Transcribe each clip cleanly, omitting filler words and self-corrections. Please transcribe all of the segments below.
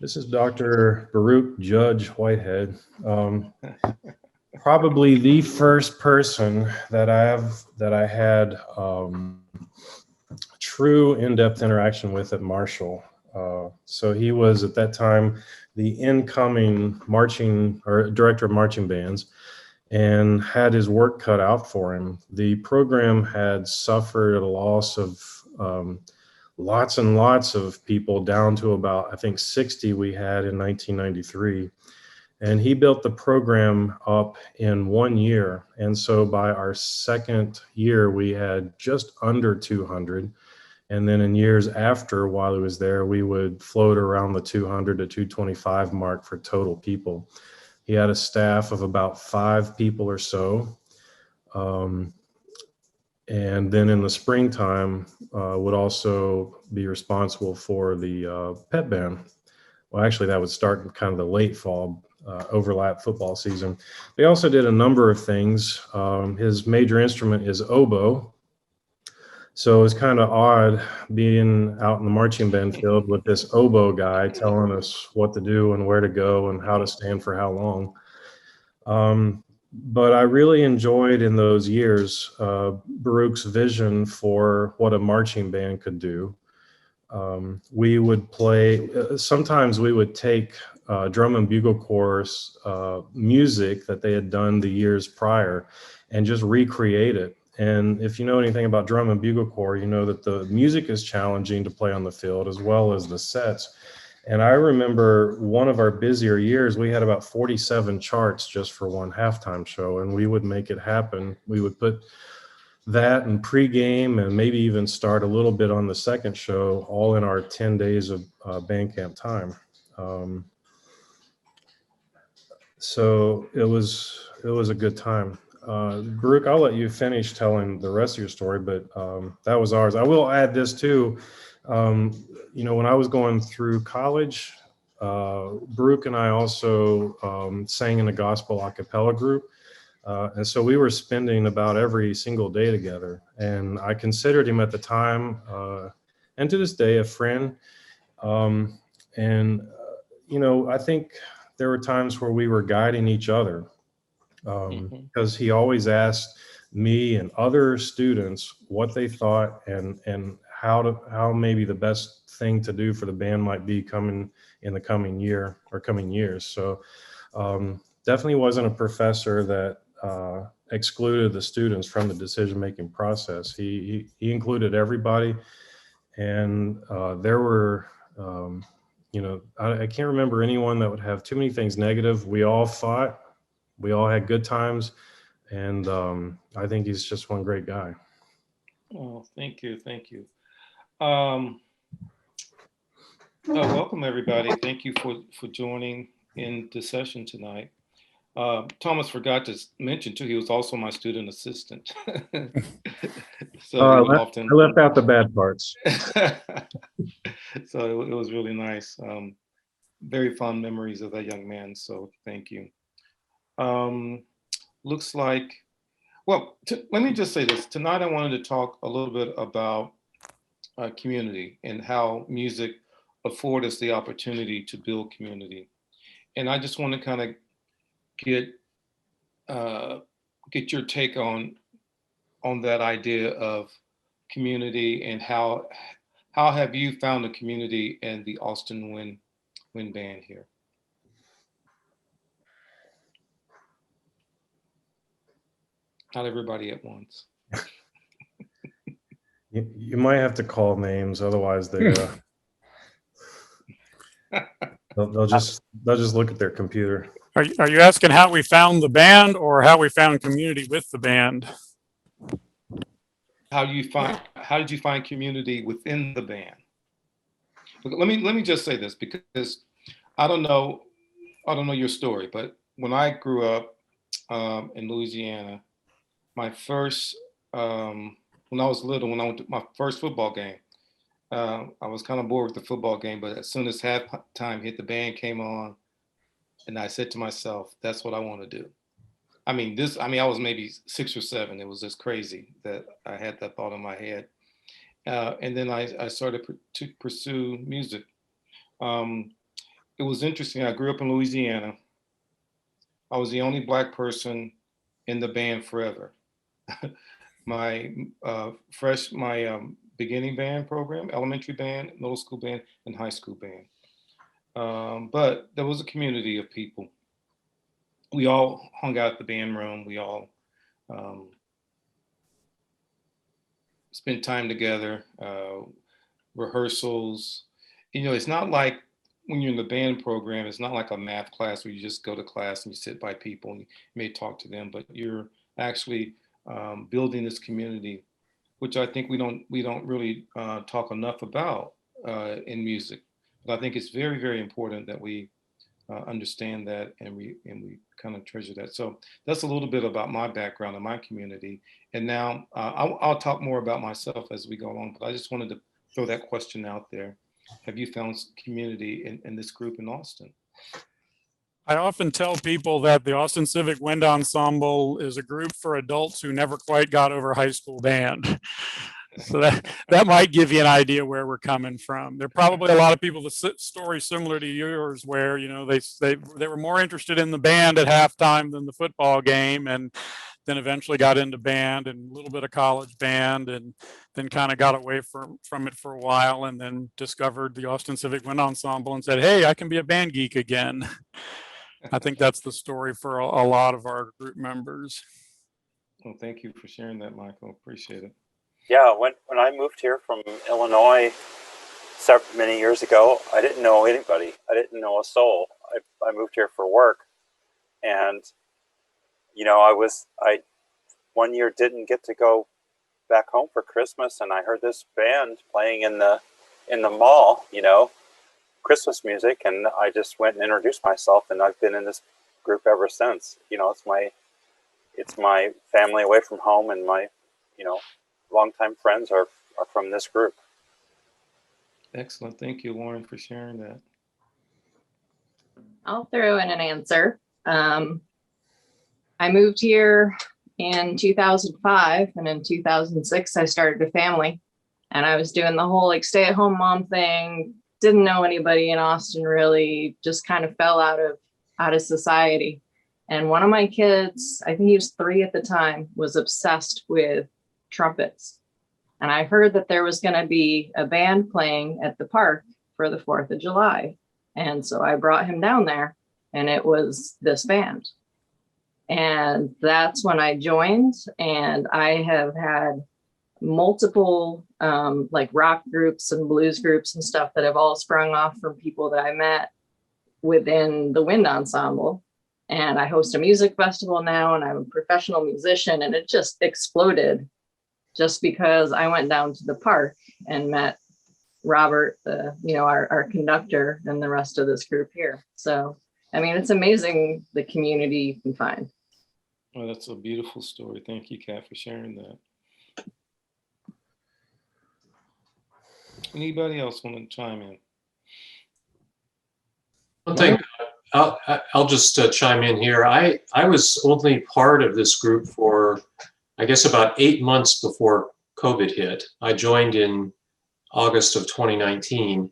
This is Dr. Baruch Judge Whitehead. Probably the first person that I had true in-depth interaction with at Marshall. So he was at that time the incoming marching or director of marching bands and had his work cut out for him. The program had suffered a loss of lots and lots of people, down to about, I think, 60 we had in 1993. And he built the program up in 1 year. And so by our second year, we had just under 200. And then in years after, while he was there, we would float around the 200 to 225 mark for total people. He had a staff of about 5 people or so. And then in the springtime, would also be responsible for the pep band. Well, actually, that would start in kind of the late fall, overlap football season. They also did a number of things. His major instrument is oboe. So it's kind of odd being out in the marching band field with this oboe guy telling us what to do and where to go and how to stand for how long. But I really enjoyed in those years Baruch's vision for what a marching band could do. We would play, sometimes we would take drum and bugle corps music that they had done the years prior and just recreate it. And if you know anything about drum and bugle corps, you know that the music is challenging to play on the field as well as the sets. And I remember one of our busier years, we had about 47 charts just for one halftime show, and we would make it happen. We would put that and pregame and maybe even start a little bit on the second show, all in our 10 days of band camp time. So it was a good time. Baruch, I'll let you finish telling the rest of your story, but that was ours. I will add this too. When I was going through college, Baruch and I also sang in a gospel a cappella group. And so we were spending about every single day together. And I considered him at the time, and to this day, a friend. I think there were times where we were guiding each other, because he always asked me and other students what they thought and how maybe the best thing to do for the band might be coming in the coming year or coming years. So definitely wasn't a professor that excluded the students from the decision-making process. He included everybody, and there were, I can't remember anyone that would have too many things negative. We all fought, we all had good times, and I think he's just one great guy. Oh, thank you. Welcome everybody. Thank you for joining in the session tonight. Thomas forgot to mention too, he was also my student assistant. So I left out the bad parts. So it was really nice. Very fond memories of that young man. So thank you. Looks like, well, let me just say this. Tonight I wanted to talk a little bit about community and how music affords us the opportunity to build community. And I just want to kind of get your take on that idea of community, and how have you found the community in the Austin Wind Band here? Not everybody at once. You might have to call names, otherwise they'll just look at their computer. Are you asking how we found the band or how we found community with the band? How did you find community within the band? Let me just say this, because I don't know your story, but when I grew up in Louisiana, my first when I was little, when I went to my first football game, I was kind of bored with the football game, but as soon as halftime hit, the band came on, and I said to myself, "That's what I want to do." I was maybe 6 or 7. It was just crazy that I had that thought in my head. And then I started to pursue music. it was interesting. I grew up in Louisiana. I was the only Black person in the band forever. my beginning band program, elementary band, middle school band, and high school band. But there was a community of people. We all hung out at the band room. We all spent time together, rehearsals. It's not like when you're in the band program, it's not like a math class where you just go to class and you sit by people and you may talk to them, but you're actually building this community, which I think we don't really talk enough about in music. But I think it's very, very important that we understand that and we kind of treasure that. So that's a little bit about my background and my community. And now I'll talk more about myself as we go along, but I just wanted to throw that question out there. Have you found community in this group in Austin? I often tell people that the Austin Civic Wind Ensemble is a group for adults who never quite got over high school band. So that might give you an idea where we're coming from. There are probably a lot of people with stories similar to yours where, they were more interested in the band at halftime than the football game, and then eventually got into band and a little bit of college band, and then kind of got away from it for a while, and then discovered the Austin Civic Wind Ensemble and said, hey, I can be a band geek again. I think that's the story for a lot of our group members. Well, thank you for sharing that, Michael. Appreciate it. Yeah, when I moved here from Illinois many years ago, I didn't know anybody. I didn't know a soul. I moved here for work, and I 1 year didn't get to go back home for Christmas, and I heard this band playing in the mall, Christmas music, and I just went and introduced myself, and I've been in this group ever since. It's my family away from home, and my longtime friends are from this group. Excellent. Thank you, Lauren, for sharing that. I'll throw in an answer. I moved here in 2005, and in 2006, I started a family, and I was doing the whole stay-at-home mom thing. Didn't know anybody in Austin really, just kind of fell out of society. And one of my kids, I think he was 3 at the time, was obsessed with trumpets. And I heard that there was going to be a band playing at the park for the 4th of July. And so I brought him down there, and it was this band. And that's when I joined, and I have had multiple rock groups and blues groups and stuff that have all sprung off from people that I met within the wind ensemble. And I host a music festival now, and I'm a professional musician, and it just exploded just because I went down to the park and met Robert, our conductor, and the rest of this group here. So, it's amazing the community you can find. Well, that's a beautiful story. Thank you, Kat, for sharing that. Anybody else want to chime in? One thing, I'll just chime in here. I was only part of this group for, I guess, about 8 months before COVID hit. I joined in August of 2019.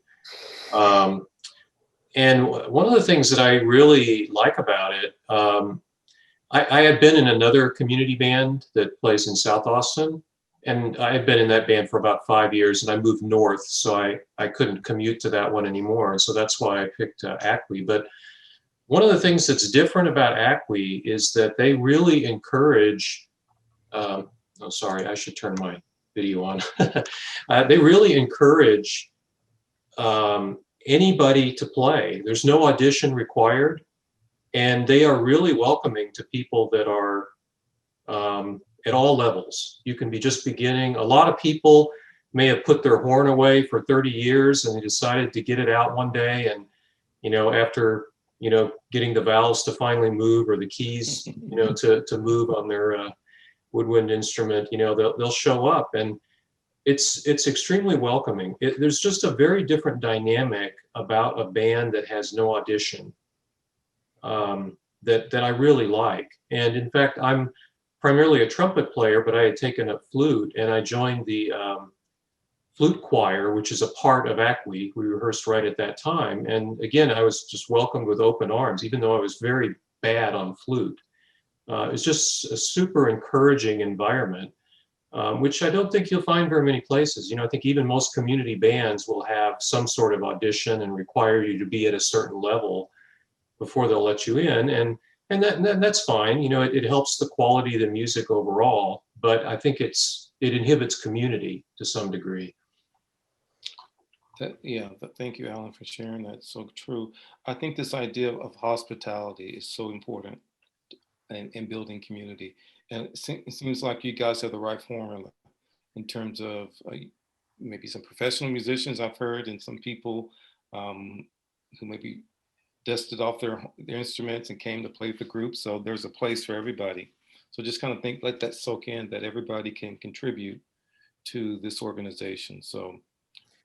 And one of the things that I really like about it, I had been in another community band that plays in South Austin, and I had been in that band for about 5 years, and I moved north, so I couldn't commute to that one anymore, and so that's why I picked ACWE. But one of the things that's different about ACWE is that they really encourage, oh, sorry, I should turn my video on. They really encourage anybody to play. There's no audition required, and they are really welcoming to people that are at all levels. You can be just beginning. A lot of people may have put their horn away for 30 years and they decided to get it out one day, and after getting the valves to finally move, or the keys to move on their woodwind instrument, they'll show up, and it's extremely welcoming. There's just a very different dynamic about a band that has no audition that I really like. And in fact, I'm primarily a trumpet player, but I had taken up flute, and I joined the flute choir, which is a part of ACWE. We rehearsed right at that time. And again, I was just welcomed with open arms, even though I was very bad on flute. It's just a super encouraging environment, which I don't think you'll find very many places. You know, I think even most community bands will have some sort of audition and require you to be at a certain level before they'll let you in. And that's fine. You know, it helps the quality of the music overall, but I think it inhibits community to some degree. Thank you, Alan, for sharing that. So true. I think this idea of hospitality is so important in building community. And it seems like you guys have the right formula in terms of maybe some professional musicians I've heard, and some people who maybe dusted off their instruments and came to play with the group. So there's a place for everybody. So just kind of let that soak in, that everybody can contribute to this organization. So,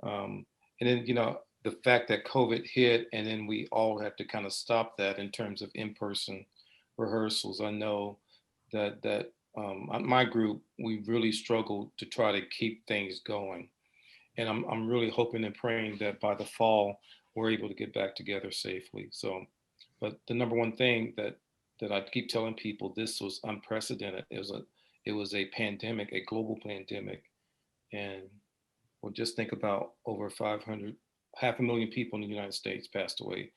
and then, you know, the fact that COVID hit and then we all had to kind of stop that in terms of in-person rehearsals. I know that my group, we really struggled to try to keep things going. And I'm really hoping and praying that by the fall, we're able to get back together safely. So, but the number one thing that I keep telling people, this was unprecedented. It was a pandemic, a global pandemic. And well, just think about over 500,000 people in the United States passed away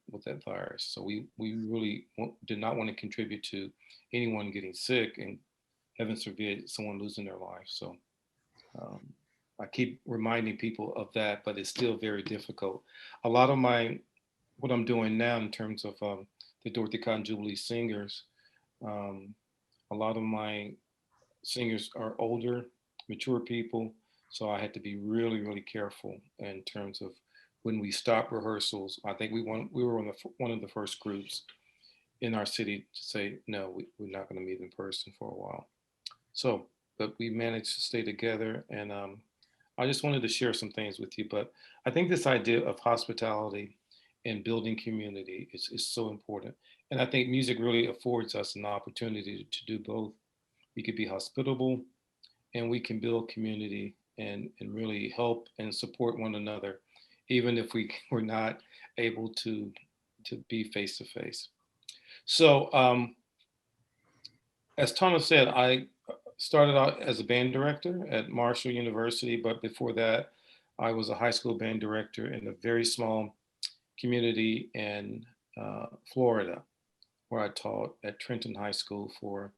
with that virus. So we really did not want to contribute to anyone getting sick, and heaven forbid someone losing their life. So I keep reminding people of that, but it's still very difficult. A lot of what I'm doing now in terms of the Dorothy Cotton Jubilee singers, a lot of my singers are older, mature people. So I had to be really, really careful in terms of when we stopped rehearsals. I think we were one of the first groups in our city to say, no, we're not going to meet in person for a while. So, but we managed to stay together, and I just wanted to share some things with you. But I think this idea of hospitality and building community is so important. And I think music really affords us an opportunity to do both. We could be hospitable, and we can build community and really help and support one another, even if we're not able to be face to face. So as Thomas said, I started out as a band director at Marshall University, but before that, I was a high school band director in a very small community in Florida, where I taught at Trenton High School for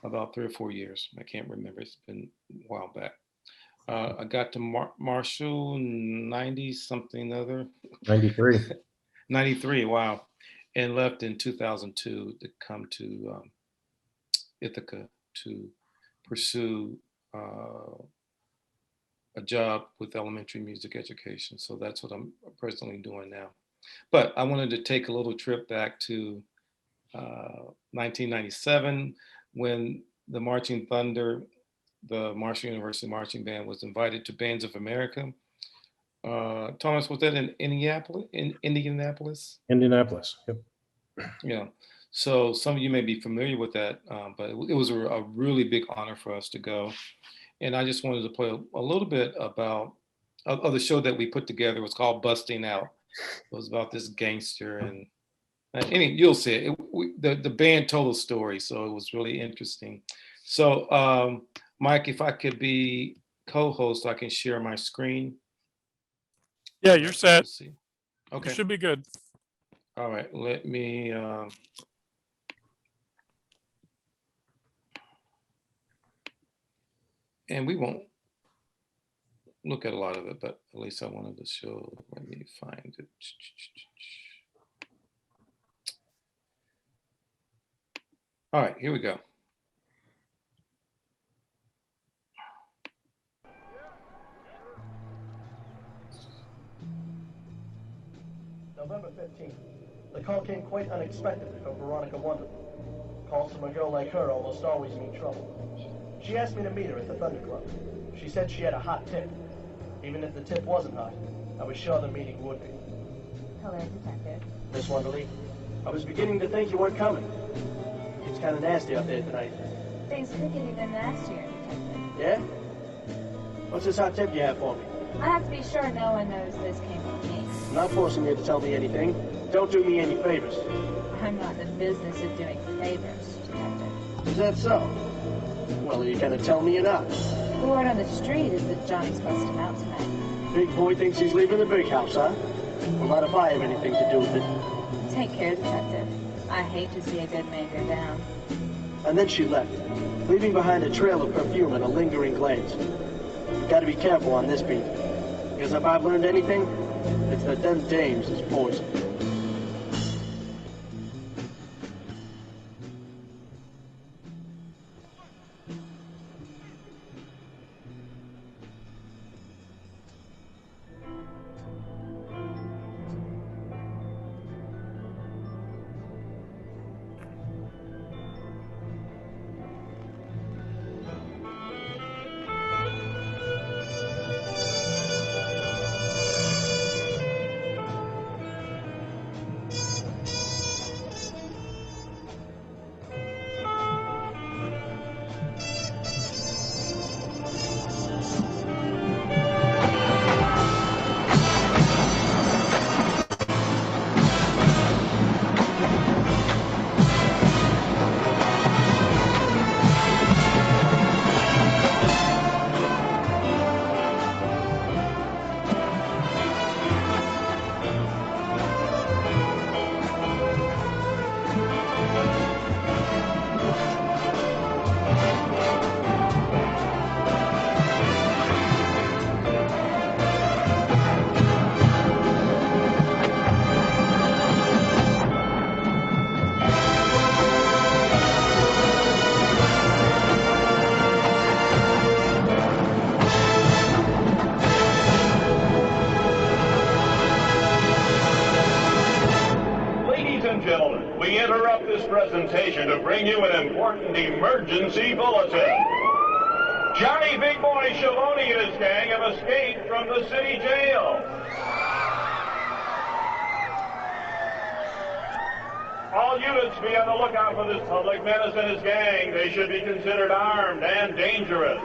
about 3 or 4 years. I can't remember, it's been a while back. I got to Marshall 90 something other. 93. 93, wow. And left in 2002 to come to Ithaca to pursue a job with elementary music education. So that's what I'm presently doing now. But I wanted to take a little trip back to 1997 when the Marching Thunder, the Marshall University Marching Band, was invited to Bands of America. Thomas, was that in Indianapolis? Indianapolis, yep. Yeah. So some of you may be familiar with that, but it was a really big honor for us to go. And I just wanted to play a little bit about the show that we put together. It was called Busting Out. It was about this gangster, and you'll see it. The band told a story, so it was really interesting. So Mike, if I could be co-host, I can share my screen. Yeah, you're set. Okay. You should be good. All right, let me. And we won't look at a lot of it, but at least I wanted to show. Let me find it. All right, here we go. November 15th. The call came quite unexpectedly from Veronica Wonderful. Calls from a girl like her almost always mean trouble. She asked me to meet her at the Thunder Club. She said she had a hot tip. Even if the tip wasn't hot, I was sure the meeting would be. Hello, Detective. Miss Wonderly, I was beginning to think you weren't coming. It's kind of nasty out there tonight. Things could get even nastier, Detective. Yeah? What's this hot tip you have for me? I have to be sure no one knows this came from me. I'm not forcing you to tell me anything. Don't do me any favors. I'm not in the business of doing favors, Detective. Is that so? Well, are you gonna tell me or not? The word on the street is that Johnny's busting out tonight. Big boy thinks he's leaving the big house, huh? Well, not if I have anything to do with it. Take care, Detective. I hate to see a good man go down. And then she left, leaving behind a trail of perfume and a lingering glance. Gotta be careful on this beat, because if I've learned anything, it's that them dames is poison. We interrupt this presentation to bring you an important emergency bulletin. Johnny Big Boy Shaloni and his gang have escaped from the city jail. All units be on the lookout for this public menace and his gang. They should be considered armed and dangerous.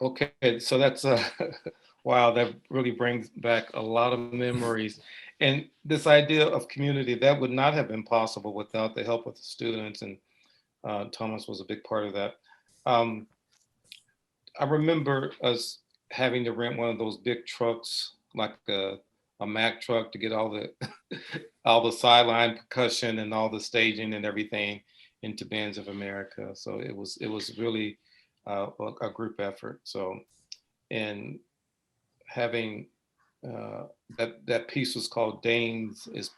Okay, so that's wow, that really brings back a lot of memories. And this idea of community, that would not have been possible without the help of the students, and Thomas was a big part of that. I remember us having to rent one of those big trucks, like a Mack truck, to get all the all the sideline percussion and all the staging and everything into Bands of America. So it was really a group effort. So, and having that piece was called "Dames is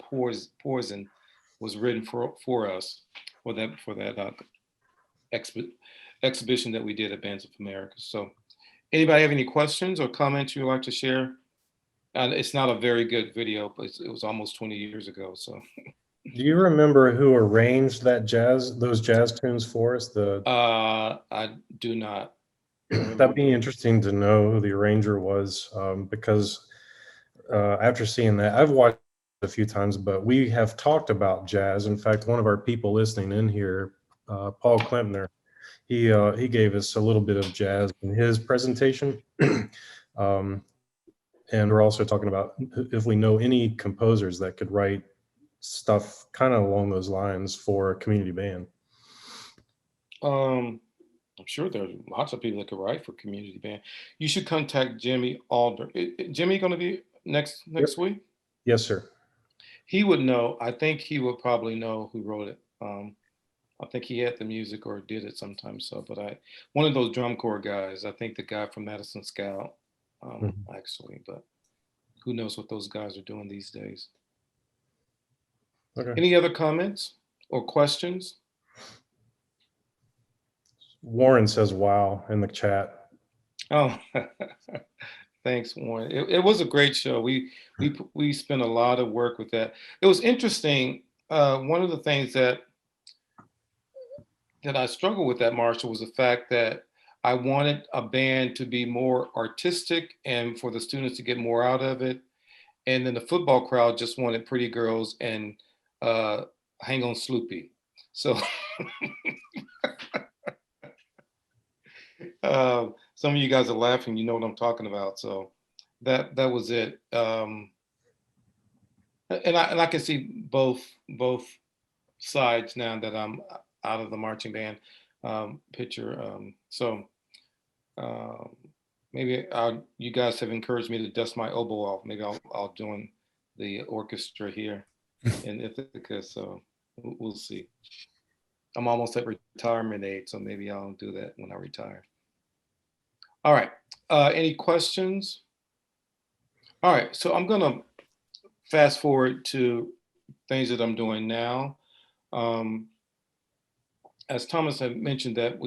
Poison," was written for us for that exhibition that we did at Bands of America. So, anybody have any questions or comments you'd like to share And it's not a very good video, but it was almost 20 years ago. So, Do you remember who arranged those jazz tunes for us? I do not. That'd be interesting to know who the arranger was, because after seeing that, I've watched it a few times, but we have talked about jazz. In fact, one of our people listening in here, Paul Klempner, he gave us a little bit of jazz in his presentation. um, and we're also talking about if we know any composers that could write stuff kind of along those lines for a community band. I'm sure there's lots of people that could write for community band. You should contact Jimmy Alder. Jimmy going to be next week? Yes, sir. He would know. I think he would probably know who wrote it. I think he had the music or did it sometimes. So, but one of those drum corps guys. I think the guy from Madison Scout, actually. But who knows what those guys are doing these days? Okay. Any other comments or questions? Warren says, "Wow," in the chat. Oh, thanks, Warren. It was a great show. We spent a lot of work with that. It was interesting. One of the things that I struggled with that, Marshall, was the fact that I wanted a band to be more artistic and for the students to get more out of it. And then the football crowd just wanted pretty girls and hang on Sloopy. So some of you guys are laughing, you know what I'm talking about. So that was it. And I can see both sides now that I'm out of the marching band picture. Maybe you guys have encouraged me to dust my oboe off. Maybe I'll join the orchestra here in Ithaca. So we'll see. I'm almost at retirement age, so maybe I'll do that when I retire. All right. Any questions? All right. So I'm gonna fast forward to things that I'm doing now. As Thomas had mentioned, that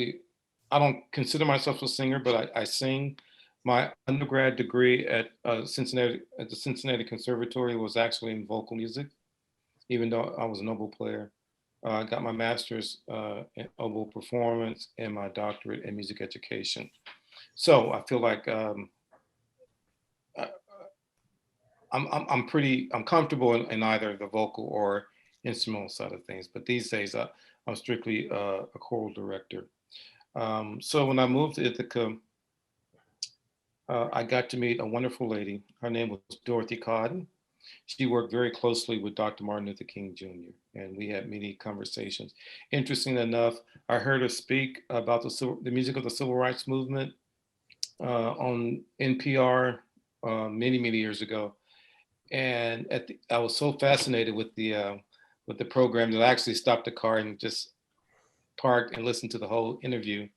I don't consider myself a singer, but I sing. My undergrad degree at the Cincinnati Conservatory was actually in vocal music, even though I was an oboe player. I got my master's in oboe performance and my doctorate in music education. So I feel like I'm comfortable in either the vocal or instrumental side of things. But these days I'm strictly a choral director. So when I moved to Ithaca, I got to meet a wonderful lady. Her name was Dorothy Cotton. She worked very closely with Dr. Martin Luther King Jr., and we had many conversations. Interesting enough, I heard her speak about the music of the civil rights movement on NPR many years ago, and I was so fascinated with the program that I actually stopped the car and just parked and listened to the whole interview.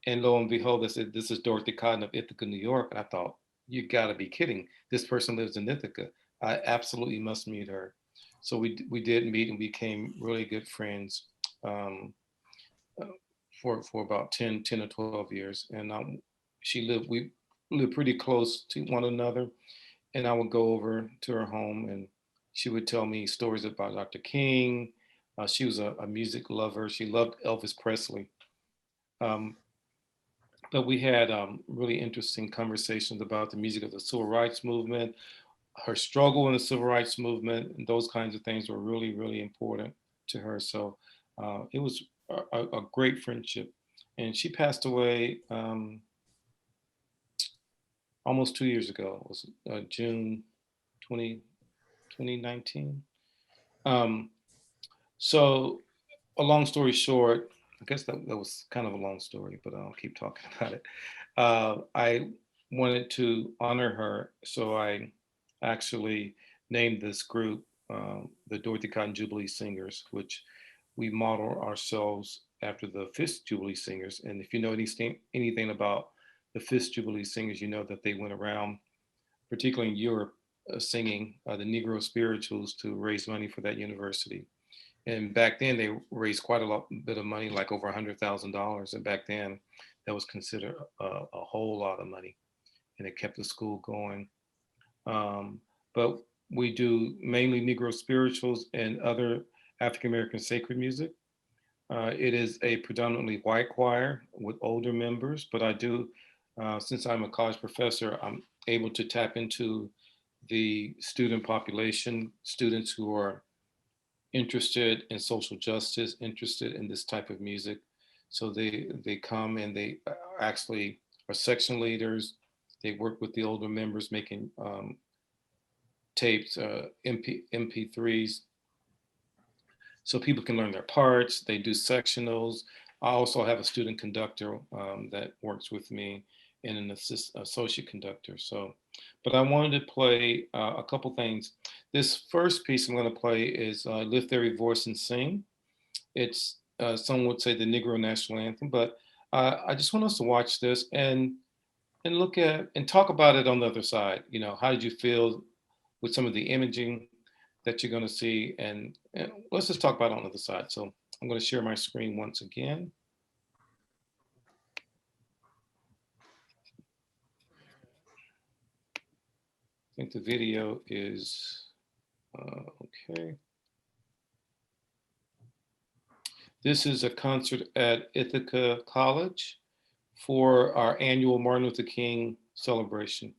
And lo and behold, they said, "This is Dorothy Cotton of Ithaca, New York." And I thought, you gotta be kidding. This person lives in Ithaca. I absolutely must meet her. So we did meet and became really good friends for about 10 or 12 years. And we lived pretty close to one another. And I would go over to her home and she would tell me stories about Dr. King. She was a music lover. She loved Elvis Presley. But we had really interesting conversations about the music of the civil rights movement, her struggle in the civil rights movement, and those kinds of things were really important to her. So it was a great friendship. And she passed away almost 2 years ago. It was June 2019. So a long story short, I guess that was kind of a long story, but I'll keep talking about it. I wanted to honor her, so I actually named this group the Dorothy Cotton Jubilee Singers, which we model ourselves after the Fifth Jubilee Singers. And if you know anything about the Fifth Jubilee Singers, you know that they went around, particularly in Europe, singing the Negro spirituals to raise money for that university. And back then they raised quite a bit of money, like over $100,000. And back then that was considered a whole lot of money, and it kept the school going. But we do mainly Negro spirituals and other African American sacred music. It is a predominantly white choir with older members, but I do, since I'm a college professor, I'm able to tap into the student population, students who are interested in social justice, interested in this type of music. So they come and they actually are section leaders. They work with the older members making tapes, MP3s, so people can learn their parts. They do sectionals. I also have a student conductor that works with me and an associate conductor. So, but I wanted to play a couple things. This first piece I'm going to play is Lift Every Voice and Sing. It's, some would say, the Negro National Anthem, but I just want us to watch this and look at and talk about it on the other side. You know, how did you feel with some of the imaging that you're going to see, and let's just talk about it on the other side. So I'm going to share my screen once again. I think the video is okay. This is a concert at Ithaca College for our annual Martin Luther King celebration.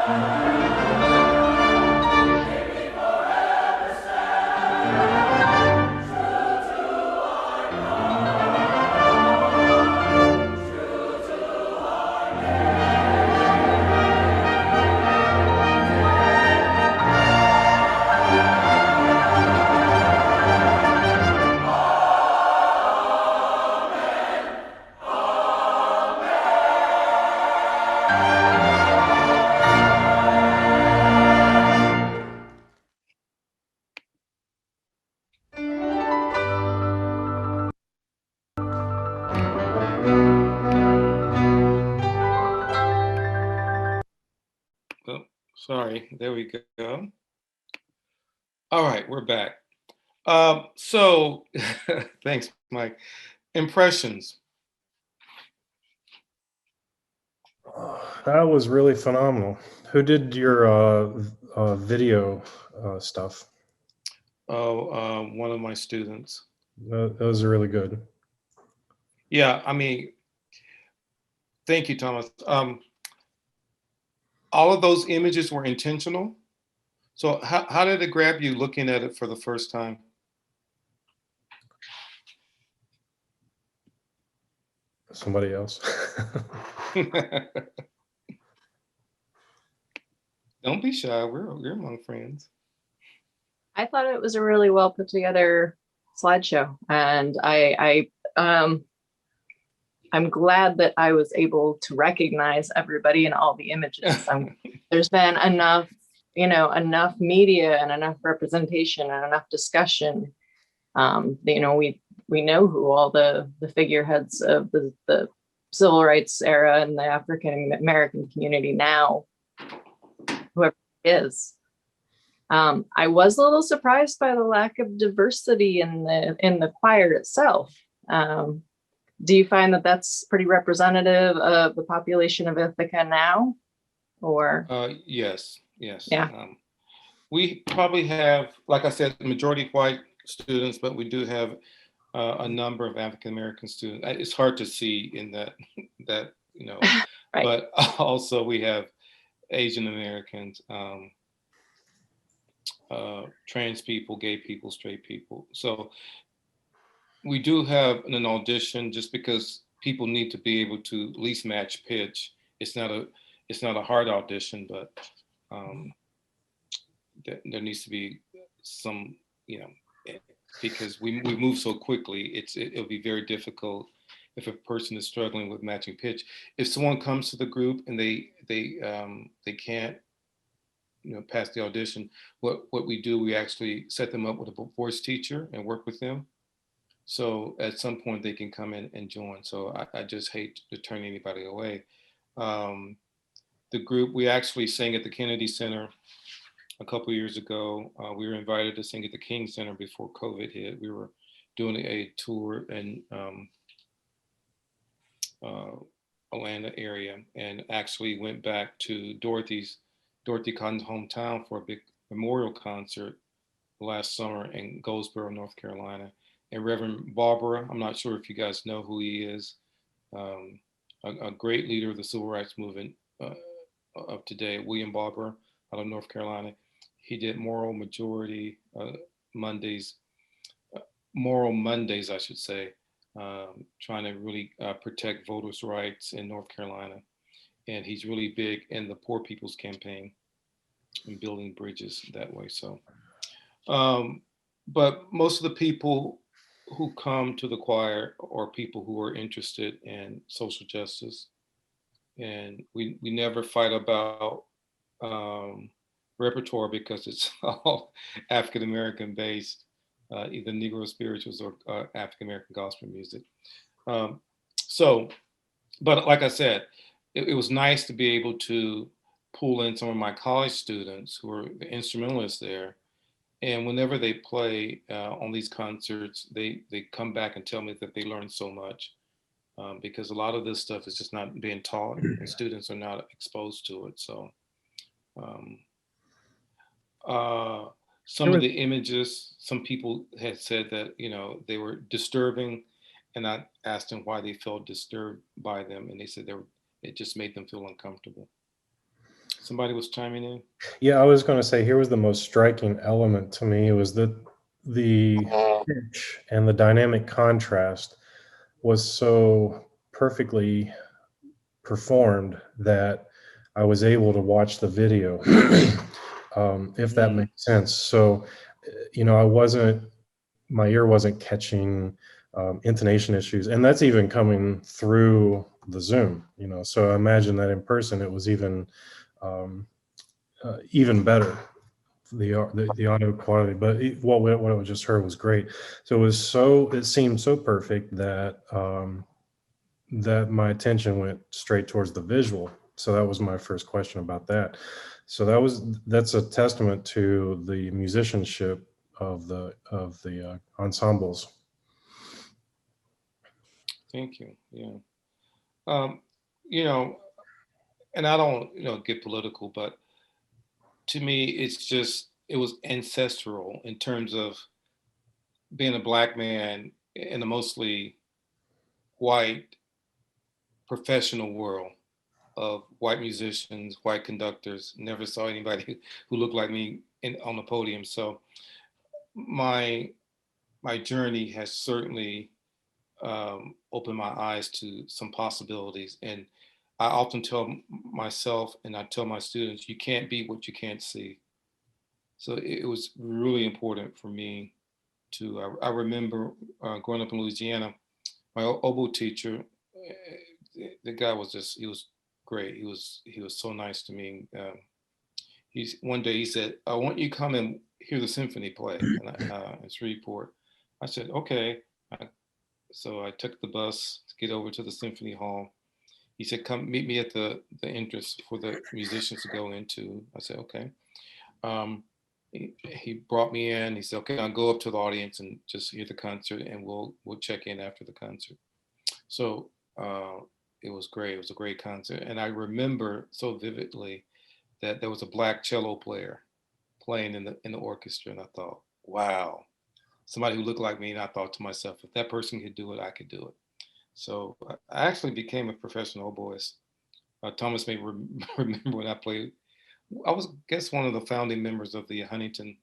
Oh, sorry, there we go. All right, we're back. So thanks, Mike. Impressions. That was really phenomenal. Who did your video stuff? Oh, one of my students. That was really good. Yeah, I mean, thank you, Thomas. All of those images were intentional. So how did it grab you looking at it for the first time? Somebody else. Don't be shy. We're among friends. I thought it was a really well put together slideshow, and I'm glad that I was able to recognize everybody in all the images. There's been enough, enough media and enough representation and enough discussion. We know who all the figureheads of the civil rights era and the African American community now, whoever it is. I was a little surprised by the lack of diversity in the choir itself. Do you find that that's pretty representative of the population of Ithaca now, or? Yes. Yeah. We probably have, like I said, majority white students, but we do have a number of African American students. It's hard to see in that Right. But also we have Asian Americans, trans people, gay people, straight people. So we do have an audition just because people need to be able to at least match pitch. It's not a hard audition, but there needs to be some, because we move so quickly, it'll be very difficult if a person is struggling with matching pitch. If someone comes to the group and they can't pass the audition, what we do, we actually set them up with a voice teacher and work with them. So at some point they can come in and join. So I just hate to turn anybody away. The group, we actually sang at the Kennedy Center a couple of years ago. We were invited to sing at the King Center before COVID hit. We were doing a tour in Atlanta area, and actually went back to Dorothy Cotton's hometown for a big memorial concert last summer in Goldsboro, North Carolina. And Reverend Barbara, I'm not sure if you guys know who he is, a great leader of the civil rights movement of today, William Barber out of North Carolina. He did Moral Mondays, I should say, trying to really protect voters' rights in North Carolina. And he's really big in the Poor People's Campaign and building bridges that way. So, but most of the people who come to the choir are people who are interested in social justice. And we never fight about repertoire because it's all African American based, either Negro spirituals or African American gospel music. So, but like I said, it was nice to be able to pull in some of my college students who are the instrumentalists there. And whenever they play on these concerts, they come back and tell me that they learned so much, because a lot of this stuff is just not being taught and students are not exposed to it. So some of the images, some people had said that, they were disturbing, and I asked them why they felt disturbed by them. And they said it just made them feel uncomfortable. Somebody was chiming in. Yeah, I was going to say here was the most striking element to me. It was that the pitch and the dynamic contrast was so perfectly performed that I was able to watch the video, if that makes sense. So, I wasn't, my ear wasn't catching intonation issues, and that's even coming through the Zoom. So I imagine that in person it was even better, the audio quality. But what I just heard was great. So it seemed so perfect that that my attention went straight towards the visual. So that was my first question about that. So that's a testament to the musicianship of the ensembles. Thank you. Yeah. You know, and I don't, get political, but to me, it was ancestral in terms of being a Black man in a mostly white professional world of white musicians, white conductors. Never saw anybody who looked like me on the podium. So my journey has certainly opened my eyes to some possibilities. And I often tell myself and I tell my students, you can't beat what you can't see. So it was really important for me I remember growing up in Louisiana, my oboe teacher, the guy he was great. He was so nice to me. One day he said, "I want you to come and hear the symphony play," and in Shreveport. I said, "Okay." So I took the bus to get over to the symphony hall. He said, "Come meet me at the entrance for the musicians to go into." I said, "Okay." He brought me in. He said, "Okay, I'll go up to the audience and just hear the concert, and we'll check in after the concert." So it was great. It was a great concert, and I remember so vividly that there was a Black cello player playing in the orchestra, and I thought, "Wow, somebody who looked like me." And I thought to myself, if that person could do it, I could do it. So I actually became a professional oboist. Thomas may remember when I played. I was, guess, one of the founding members of the Huntington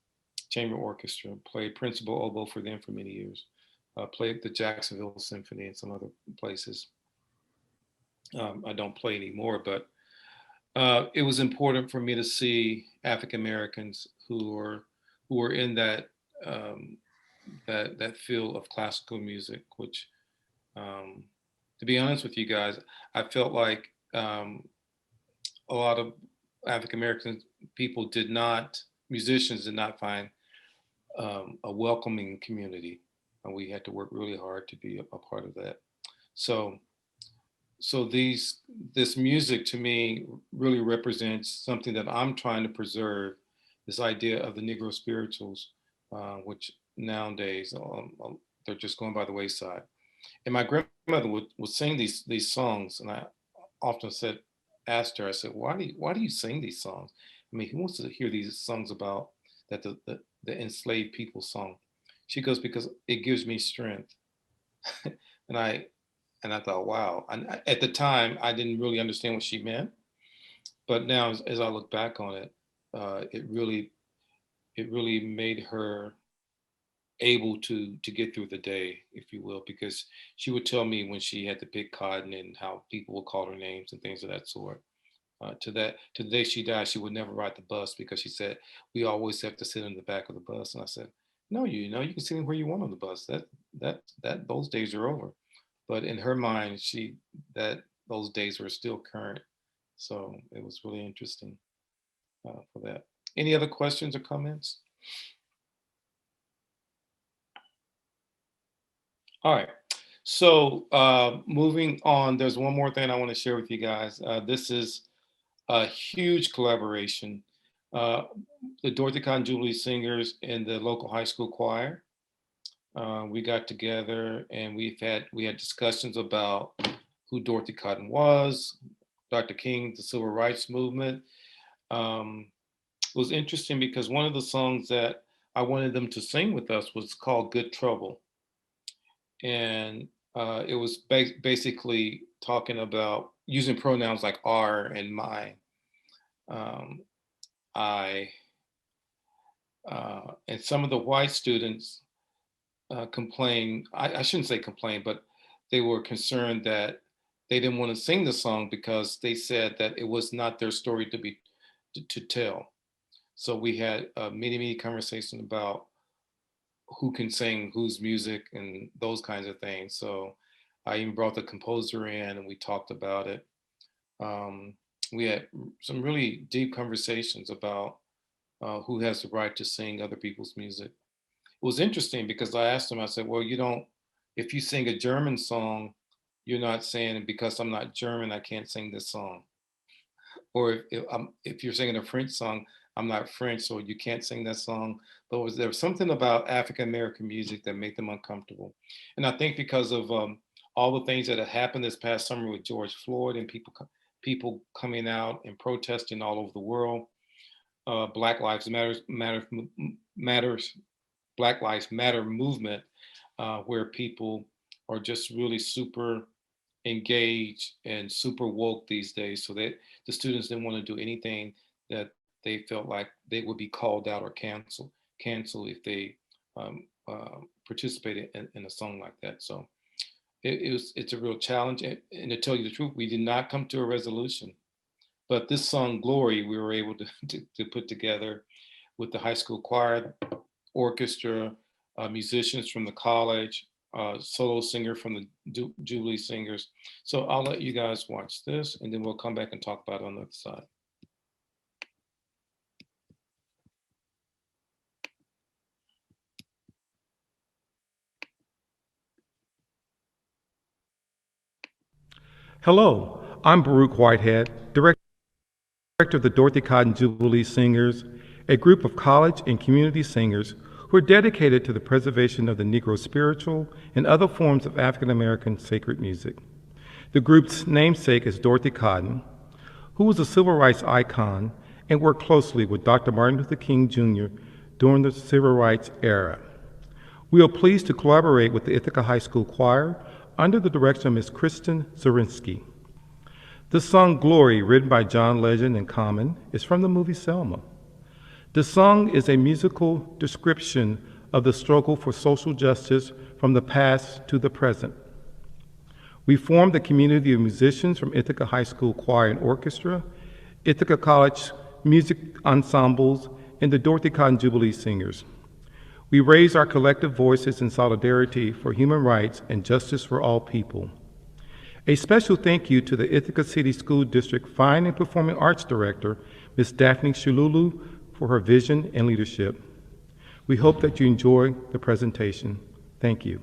Chamber Orchestra. Played principal oboe for them for many years. Played the Jacksonville Symphony and some other places. I don't play anymore, but it was important for me to see African Americans who were in that that field of classical music, which, to be honest with you guys, I felt like a lot of African American musicians did not find a welcoming community. And we had to work really hard to be a part of that. So this music to me really represents something that I'm trying to preserve, this idea of the Negro spirituals, which nowadays they're just going by the wayside. And my grandmother would sing these songs, and I often asked her, I said, why do you sing these songs? I mean, who wants to hear these songs about that the enslaved people song? She goes, because it gives me strength. and I thought, wow. And at the time, I didn't really understand what she meant, but now as I look back on it, it really made her able to get through the day, if you will, because she would tell me when she had to pick cotton and how people would call her names and things of that sort. To the day she died, she would never ride the bus because she said, we always have to sit in the back of the bus. And I said, no, you can sit where you want on the bus. That those days are over. But in her mind, those days were still current. So it was really interesting for that. Any other questions or comments? All right. So moving on, there's one more thing I want to share with you guys. This is a huge collaboration. The Dorothy Cotton Jubilee Singers and the local high school choir. We got together and we had discussions about who Dorothy Cotton was, Dr. King, the Civil Rights Movement. It was interesting because one of the songs that I wanted them to sing with us was called Good Trouble. And it was basically talking about using pronouns like our and my. And some of the white students complained, I shouldn't say complained, but they were concerned that they didn't want to sing the song because they said that it was not their story to tell. So we had many conversations about who can sing whose music and those kinds of things. So I even brought the composer in and we talked about it. We had some really deep conversations about who has the right to sing other people's music. It was interesting because I asked him, I said, well, if you sing a German song, you're not saying because I'm not German, I can't sing this song. Or if you're singing a French song, I'm not French, so you can't sing that song. But there was something about African-American music that made them uncomfortable. And I think because of all the things that had happened this past summer with George Floyd and people coming out and protesting all over the world, Black Lives Matter movement, where people are just really super engaged and super woke these days, so that the students didn't want to do anything that they felt like they would be called out or canceled if they participated in a song like that. So it's a real challenge. And to tell you the truth, we did not come to a resolution. But this song, Glory, we were able to put together with the high school choir, orchestra, musicians from the college, solo singer from the Jubilee Singers. So I'll let you guys watch this and then we'll come back and talk about it on the other side. Hello, I'm Baruch Whitehead, Director of the Dorothy Cotton Jubilee Singers, a group of college and community singers who are dedicated to the preservation of the Negro spiritual and other forms of African American sacred music. The group's namesake is Dorothy Cotton, who was a civil rights icon and worked closely with Dr. Martin Luther King Jr. during the civil rights era. We are pleased to collaborate with the Ithaca High School Choir under the direction of Ms. Kristen Zarinsky. The song Glory, written by John Legend and Common, is from the movie Selma. The song is a musical description of the struggle for social justice from the past to the present. We formed a community of musicians from Ithaca High School Choir and Orchestra, Ithaca College Music Ensembles, and the Dorothy Cotton Jubilee Singers. We raise our collective voices in solidarity for human rights and justice for all people. A special thank you to the Ithaca City School District Fine and Performing Arts Director, Ms. Daphne Shululu, for her vision and leadership. We hope that you enjoy the presentation. Thank you.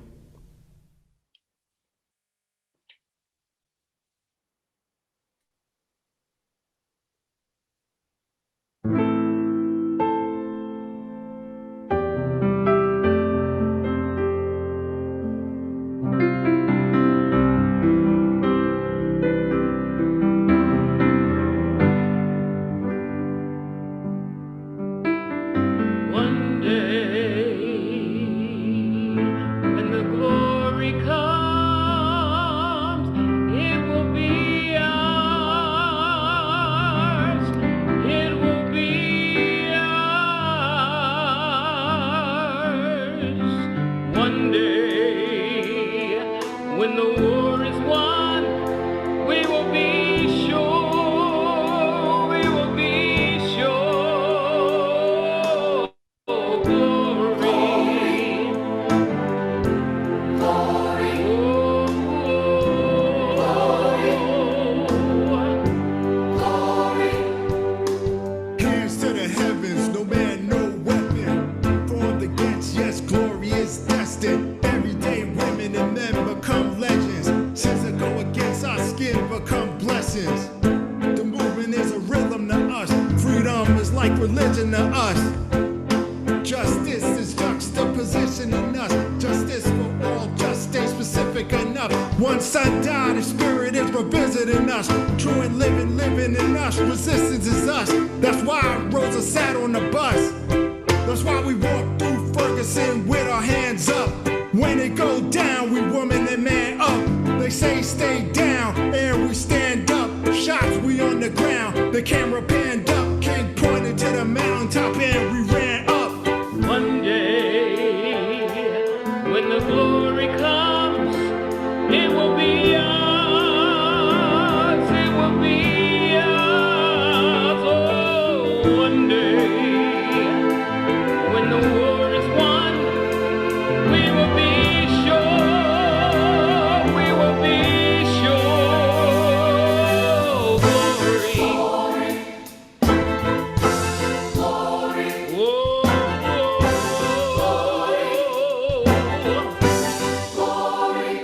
Stay down and we stand up. Shots we we on the ground. The camera panned up, King pointed to the mountaintop, and we ran up. One day, when the glory comes, it will be ours, it will be ours. Oh, one day, when the war is won, we will be sure, we will be sure. Glory, glory, glory.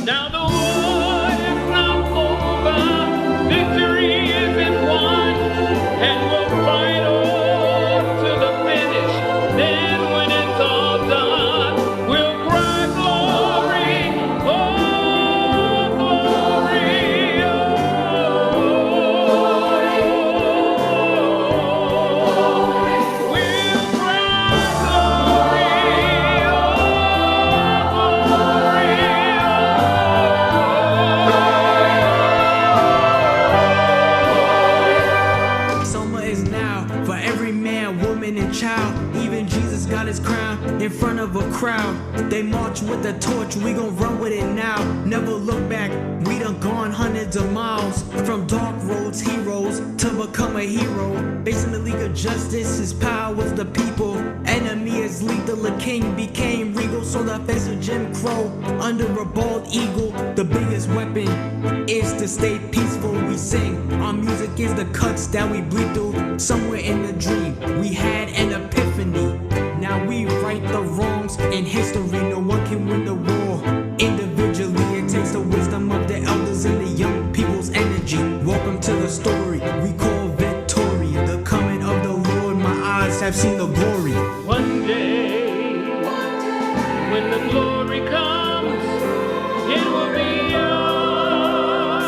Now the war is not over, victory isn't won, and we'll fight on to the finish. Then when it's all done, we'll cry glory, oh glory, oh we'll cry Summer is now for every man, woman, and child. Even Jesus got his crown in front of a crowd. They march with the torch, we gon' run with it now. Never look back, we done gone hundreds of miles. From dark roads, heroes, to become a hero. Facing the League of Justice, his power was the people. Enemy is lethal, the king became regal. So the face of Jim Crow, under a bald eagle. The biggest weapon is to stay peaceful. We sing, our music is the cuts that we bleed through. Somewhere in the dream, we had an epiphany. Now we right the wrongs in history. No one can win the war individually. It takes the wisdom of the elders and the young people's energy. Welcome to the story we call victory. The coming of the Lord, my eyes have seen the glory. One day, when the glory comes, it will be ours,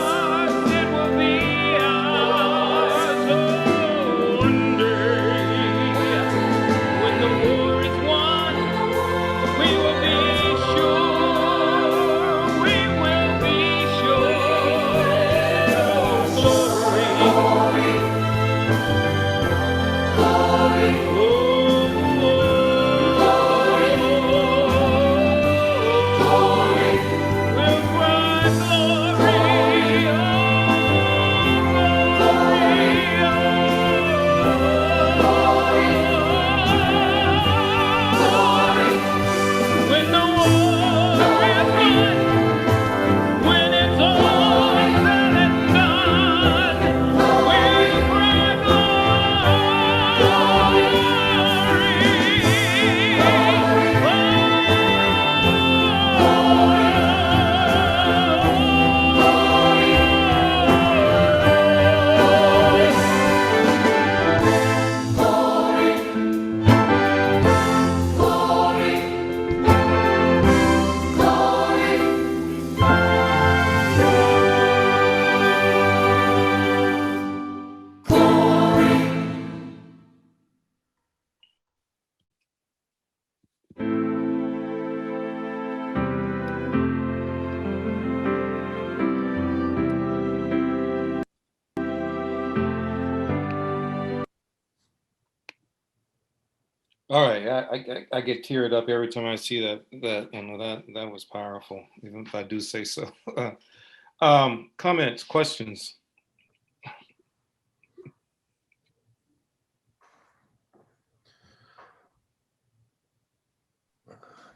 it will be ours. Oh, one day, when the war is won, we will be sure, we will be sure. Glory, glory, glory, we'll cry glory, when the war is won, when it's all said and done, we'll cry All right, I get teared up every time I see that that was powerful, even if I do say so. Comments, questions?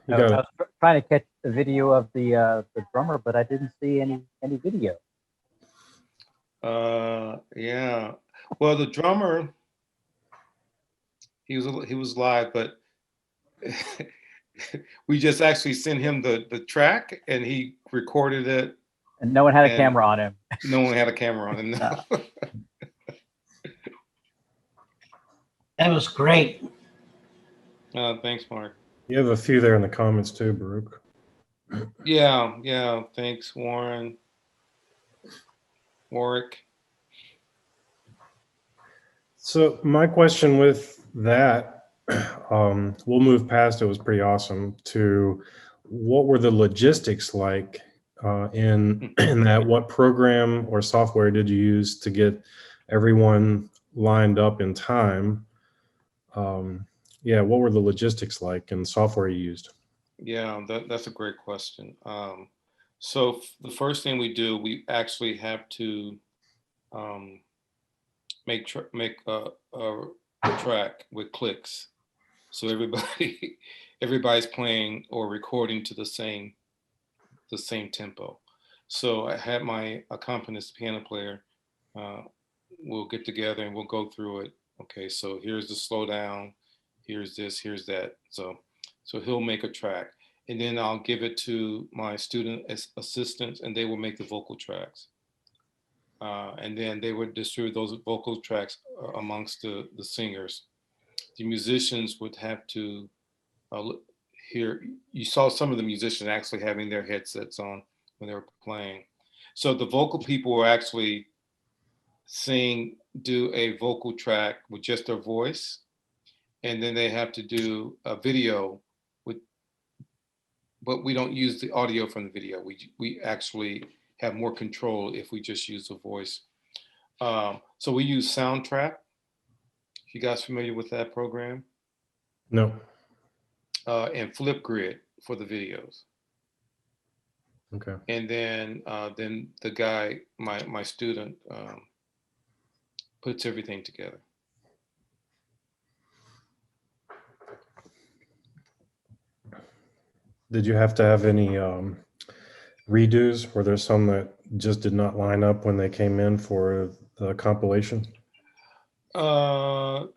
You I got was trying to catch the video of the drummer, but I didn't see any video. Yeah. Well, the drummer, he was live, but we just actually sent him the track, and he recorded it. And no one had a camera on him. No one had a camera on him. No. That was great. Thanks, Mark. You have a few there in the comments too, Baruch. Yeah. Thanks, Warwick. So my question with that, we'll move past, it was pretty awesome, to what were the logistics like in that, what program or software did you use to get everyone lined up in time? Yeah, what were the logistics like and software you used? Yeah, that's a great question. So the first thing we do, we actually have to make a track with clicks. So everybody's playing or recording to the same tempo. So I had my accompanist piano player. We'll get together and we'll go through it. Okay, so here's the slow down. Here's this. Here's that. So he'll make a track, and then I'll give it to my student assistants, and they will make the vocal tracks. And then they would distribute those vocal tracks amongst the singers. The musicians would have to hear. You saw some of the musicians actually having their headsets on when they were playing. So the vocal people were actually do a vocal track with just their voice, and then they have to do a video but we don't use the audio from the video. We actually have more control if we just use the voice. So we use Soundtrap. You guys familiar with that program? No. And Flipgrid for the videos. Okay. And then the guy, my student, puts everything together. Did you have to have any redos? Were there some that just did not line up when they came in for the compilation? Well,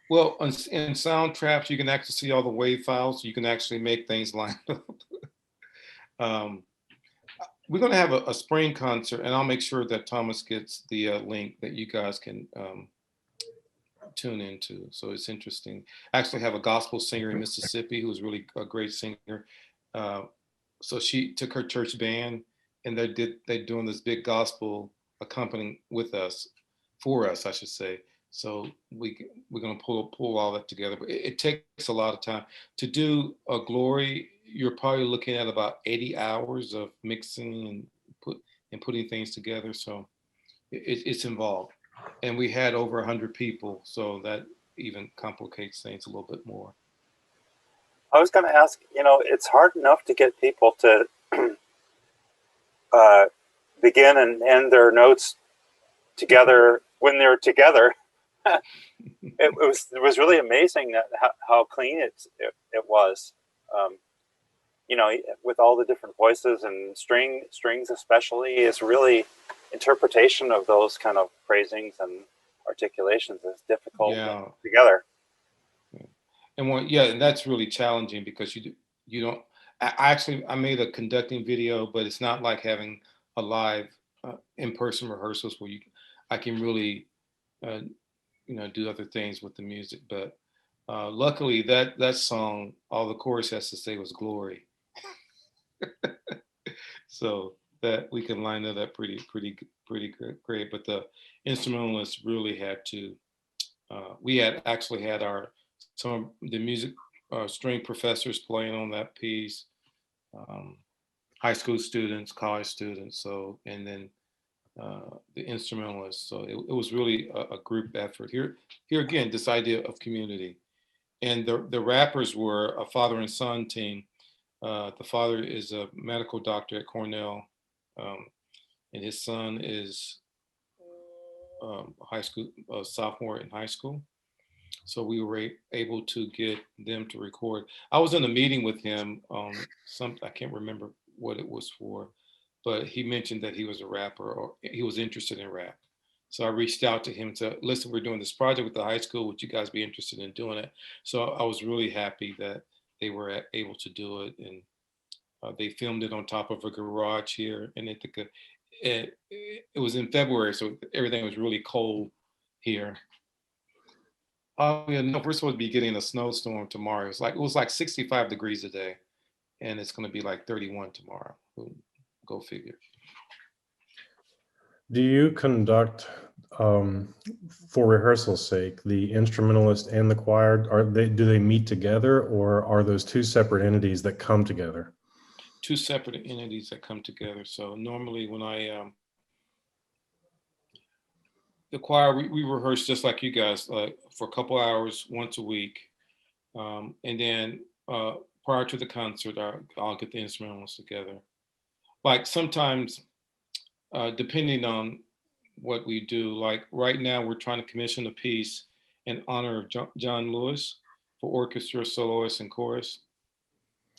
in Soundtraps, you can actually see all the wave files. So you can actually make things line up. We're going to have a spring concert, and I'll make sure that Thomas gets the link that you guys can tune into. So it's interesting. I actually have a gospel singer in Mississippi who's really a great singer. So she took her church band, and they're doing this big gospel accompanying with us, for us, I should say. So we're going to pull all that together. But it takes a lot of time to do a glory. You're probably looking at about 80 hours of mixing and putting things together. So it's involved. And we had over 100 people, so that even complicates things a little bit more. I was going to ask, it's hard enough to get people to begin and end their notes together when they're together. It was really amazing how clean it was. With all the different voices and strings especially, is really interpretation of those kind of phrasings and articulations is difficult together. And that's really challenging because you don't. I made a conducting video, but it's not like having a live in-person rehearsals where I can really do other things with the music. But luckily that song, all the chorus has to say was glory. So that we can line that up pretty great. But the instrumentalists really had to. We had some of the music string professors playing on that piece, high school students, college students. So, and then the instrumentalists. So it was really a group effort. Here again, this idea of community. And the rappers were a father and son team. The father is a medical doctor at Cornell, and his son is high school sophomore in high school. So we were able to get them to record. I was in a meeting with him. I can't remember what it was for, but he mentioned that he was a rapper or he was interested in rap. So I reached out to him and said, listen, we're doing this project with the high school. Would you guys be interested in doing it? So I was really happy that they were able to do it. And they filmed it on top of a garage here. And it was in February, so everything was really cold here. Oh yeah, no, we're supposed to be getting a snowstorm tomorrow. It was like 65 degrees a day, and it's going to be like 31 tomorrow. Go figure. Do you conduct, for rehearsal's sake, the instrumentalist and the choir? Do they meet together, or are those two separate entities that come together? two separate entities that come together. So normally when the choir, we rehearse just like you guys, for a couple hours once a week. And then prior to the concert, I'll get the instrumentals together. Like sometimes, depending on what we do, like right now we're trying to commission a piece in honor of John Lewis for orchestra, soloist, and chorus.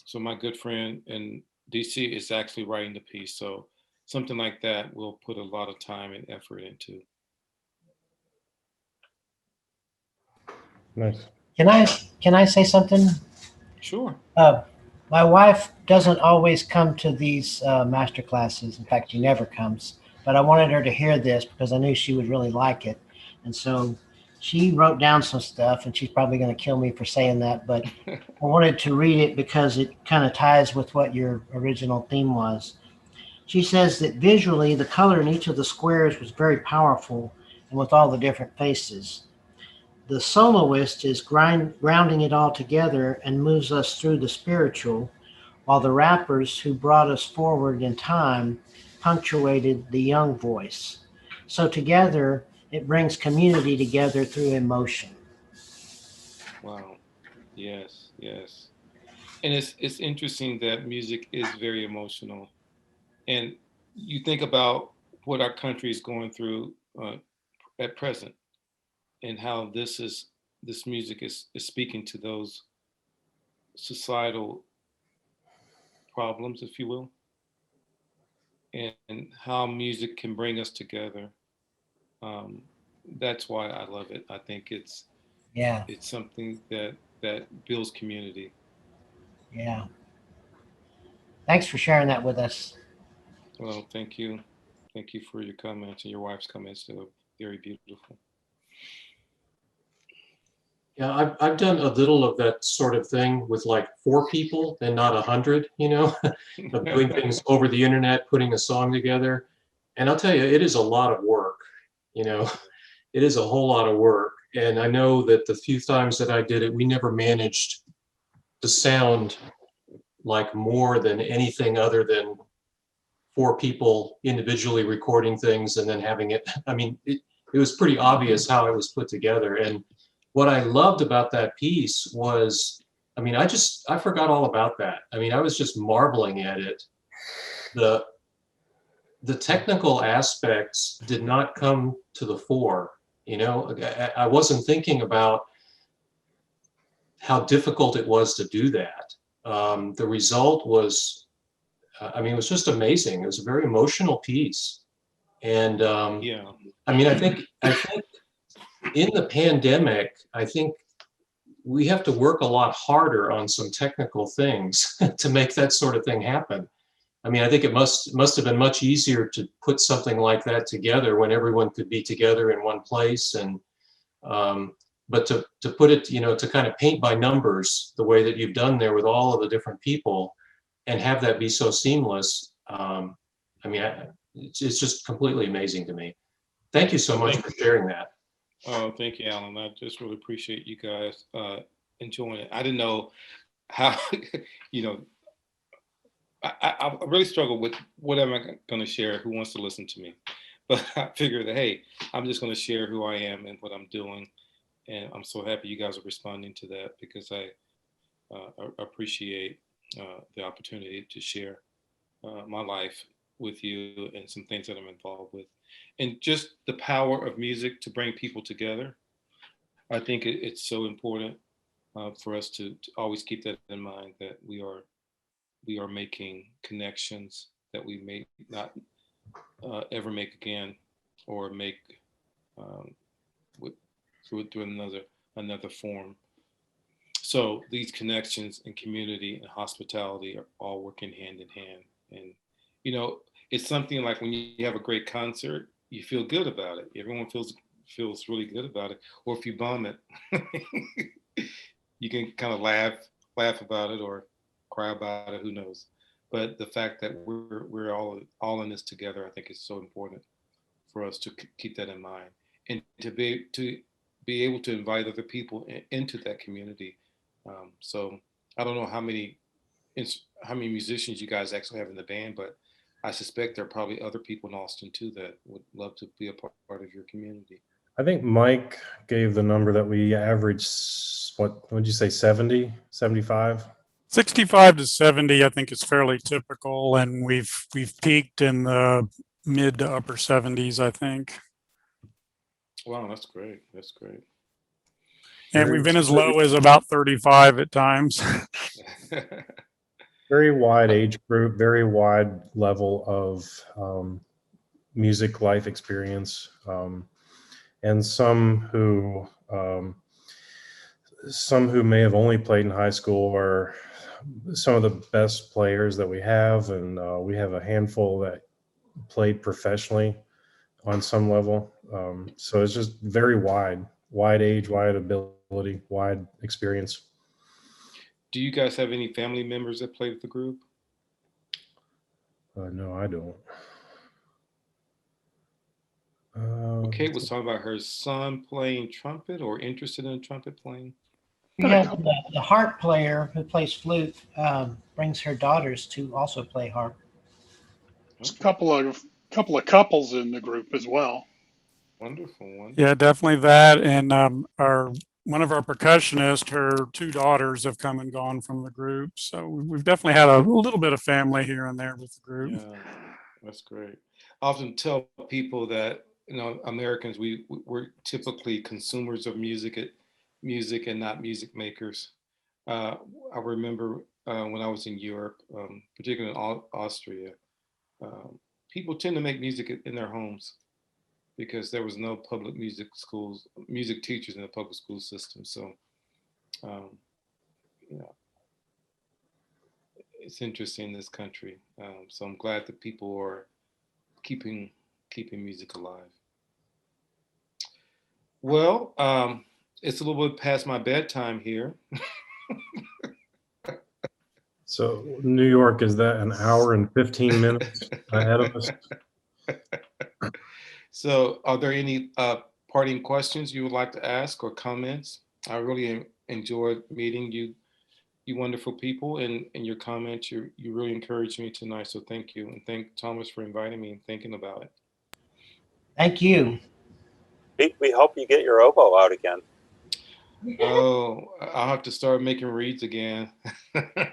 So my good friend in DC is actually writing the piece. So something like that we'll put a lot of time and effort into. Nice. Can I say something? Sure. My wife doesn't always come to these master classes. In fact, she never comes. But I wanted her to hear this because I knew she would really like it. And so she wrote down some stuff, and she's probably going to kill me for saying that. But I wanted to read it because it kind of ties with what your original theme was. She says that visually, the color in each of the squares was very powerful, and with all the different faces. The soloist is grounding it all together and moves us through the spiritual, while the rappers who brought us forward in time punctuated the young voice. So together, it brings community together through emotion. Wow. Yes, yes. And it's interesting that music is very emotional. And you think about what our country is going through at present, and how this music is speaking to those societal problems, if you will, and how music can bring us together. That's why I love it. I think it's something that builds community. Yeah. Thanks for sharing that with us. Well, thank you. Thank you for your comments, and your wife's comments. They were very beautiful. Yeah, I've done a little of that sort of thing with like 4 people and not 100, of doing things over the internet, putting a song together. And I'll tell you, it is a lot of work, it is a whole lot of work. And I know that the few times that I did it, we never managed to sound like more than anything other than 4 people individually recording things and then having it. I mean, it was pretty obvious how it was put together. And what I loved about that piece was, I mean, I forgot all about that. I mean, I was just marveling at it. The technical aspects did not come to the fore. I wasn't thinking about how difficult it was to do that. The result was, it was just amazing. It was a very emotional piece. And yeah. I mean, I think in the pandemic, I think we have to work a lot harder on some technical things to make that sort of thing happen. I mean, I think it must have been much easier to put something like that together when everyone could be together in one place. And but to put it, to kind of paint by numbers the way that you've done there with all of the different people and have that be so seamless. It's just completely amazing to me. Thank you so much for sharing that. Oh, thank you, Alan. I just really appreciate you guys enjoying it. I didn't know how, I really struggle with what am I going to share, who wants to listen to me. But I figured that, hey, I'm just going to share who I am and what I'm doing. And I'm so happy you guys are responding to that, because I appreciate the opportunity to share my life with you and some things that I'm involved with. And just the power of music to bring people together. I think it's so important for us to always keep that in mind, that we are making connections that we may not ever make again, or make through another form. So these connections and community and hospitality are all working hand in hand. And it's something like when you have a great concert, you feel good about it. Everyone feels really good about it. Or if you bomb it, you can kind of laugh about it or cry about it. Who knows? But the fact that we're all in this together, I think is so important for us to keep that in mind, and to be able to invite other people into that community. So I don't know how many how many musicians you guys actually have in the band, but I suspect there are probably other people in Austin too that would love to be a part of your community. I think Mike gave the number that we average, what would you say, 70, 75? 65 to 70, I think, is fairly typical, and we've peaked in the mid to upper 70s, I think. Wow, that's great. That's great. And we've been as low as about 35 at times. Very wide age group, very wide level of music life experience, and some who may have only played in high school are some of the best players that we have, and we have a handful that played professionally on some level. So it's just very wide age, wide ability, wide experience. Do you guys have any family members that play with the group? No, I don't. Kate was talking about her son playing trumpet or interested in trumpet playing. Yeah, the harp player who plays flute brings her daughters to also play harp. There's a couple of couples in the group as well. Wonderful. Yeah, definitely that. And one of our percussionists, her two daughters have come and gone from the group. So we've definitely had a little bit of family here and there with the group. Yeah, that's great. I often tell people that, Americans, we're typically consumers of music and not music makers. I remember when I was in Europe, particularly in Austria, people tend to make music in their homes because there was no public music teachers in the public school system. So, it's interesting in this country. So I'm glad that people are keeping music alive. Well, it's a little bit past my bedtime here. So New York, is that an hour and 15 minutes ahead of us? So are there any parting questions you would like to ask or comments? I really enjoyed meeting you wonderful people, and your comments. You really encouraged me tonight, so thank you. And thank Thomas for inviting me and thinking about it. Thank you. We hope you get your oboe out again. Oh, I'll have to start making reeds again.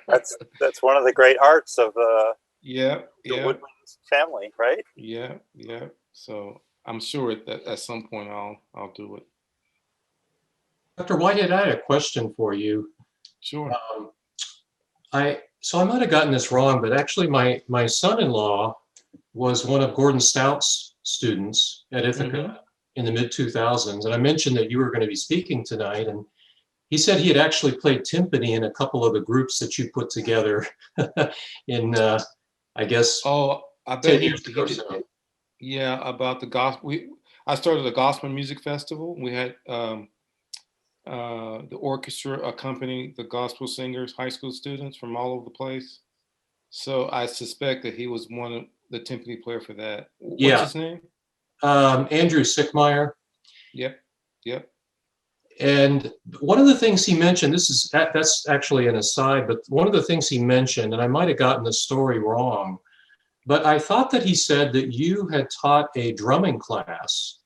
That's one of the great arts of the Woodland family, right? Yeah. So I'm sure that at some point I'll do it. Dr. Whitehead, I had a question for you. Sure. I might have gotten this wrong, but actually my son-in-law was one of Gordon Stout's students at Ithaca in the mid-2000s. And I mentioned that you were going to be speaking tonight, and he said he had actually played timpani in a couple of the groups that you put together in, I guess, I bet 10 years ago or so. Yeah, about the gospel. I started a gospel music festival. We had the orchestra accompanying the gospel singers, high school students from all over the place. So I suspect that he was one of the timpani player for that. What's his name? Andrew Sickmeyer. Yep. And one of the things he mentioned, that's actually an aside, but one of the things he mentioned, and I might have gotten the story wrong, but I thought that he said that you had taught a drumming class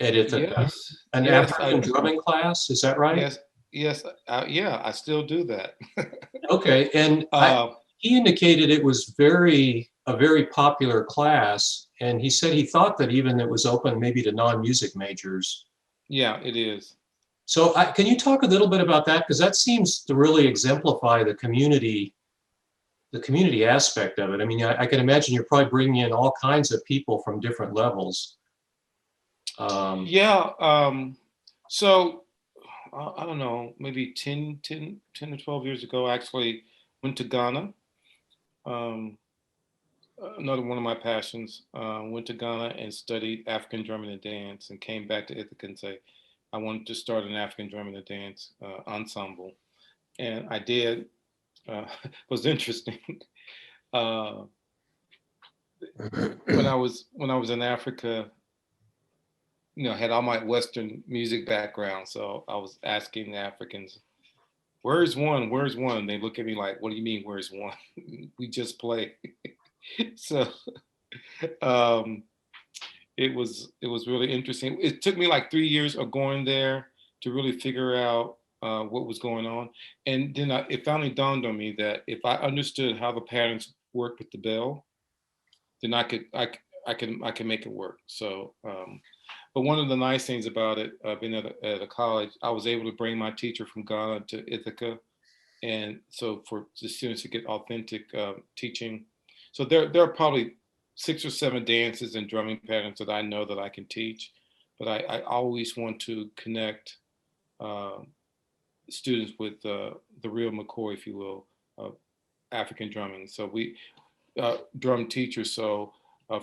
at Ithaca, an African drumming class. Is that right? Yes. I still do that. Okay, and he indicated it was a very popular class, and he said he thought that even it was open maybe to non-music majors. Yeah, it is. So can you talk a little bit about that? Because that seems to really exemplify the community aspect of it. I mean, I can imagine you're probably bringing in all kinds of people from different levels. So I don't know, maybe 10 to 12 years ago, I actually went to Ghana. Another one of my passions. Went to Ghana and studied African drumming and dance, and came back to Ithaca and say, I wanted to start an African drumming and dance ensemble. And I did. It was interesting. When I was in Africa, I had all my Western music background, so I was asking the Africans where's one? Where's one? And they look at me like, what do you mean, where's one? We just play. So it was really interesting. It took me like 3 years of going there to really figure out what was going on. And then it finally dawned on me that if I understood how the patterns work with the bell, then I can make it work. So, but one of the nice things about it, being at a college, I was able to bring my teacher from Ghana to Ithaca, and so for the students to get authentic teaching. So there are probably 6 or 7 dances and drumming patterns that I know that I can teach, but I always want to connect students with the real McCoy, if you will, African drumming. So we drum teachers. So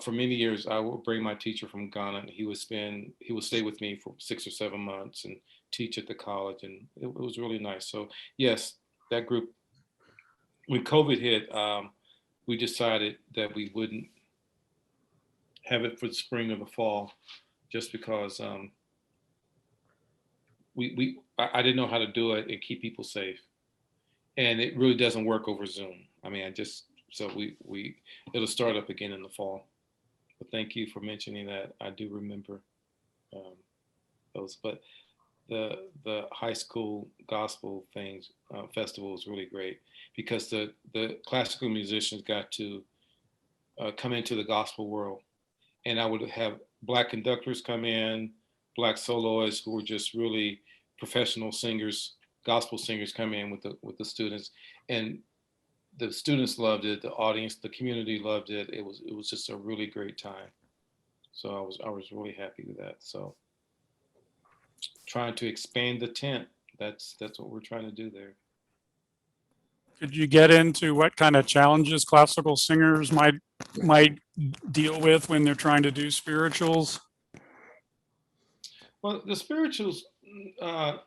for many years, I would bring my teacher from Ghana, and he would stay with me for 6 or 7 months and teach at the college, and it was really nice. So yes, that group. When COVID hit, we decided that we wouldn't have it for the spring or the fall, just because I didn't know how to do it and keep people safe, and it really doesn't work over Zoom. I mean, it'll start up again in the fall. But thank you for mentioning that. I do remember those. But the high school gospel things festival was really great, because the classical musicians got to come into the gospel world, and I would have Black conductors come in, Black soloists who were just really professional singers, gospel singers come in with the students, and the students loved it. The audience, the community loved it. It was just a really great time. So I was really happy with that. So trying to expand the tent. That's what we're trying to do there. Could you get into what kind of challenges classical singers might deal with when they're trying to do spirituals? Well, the spirituals, I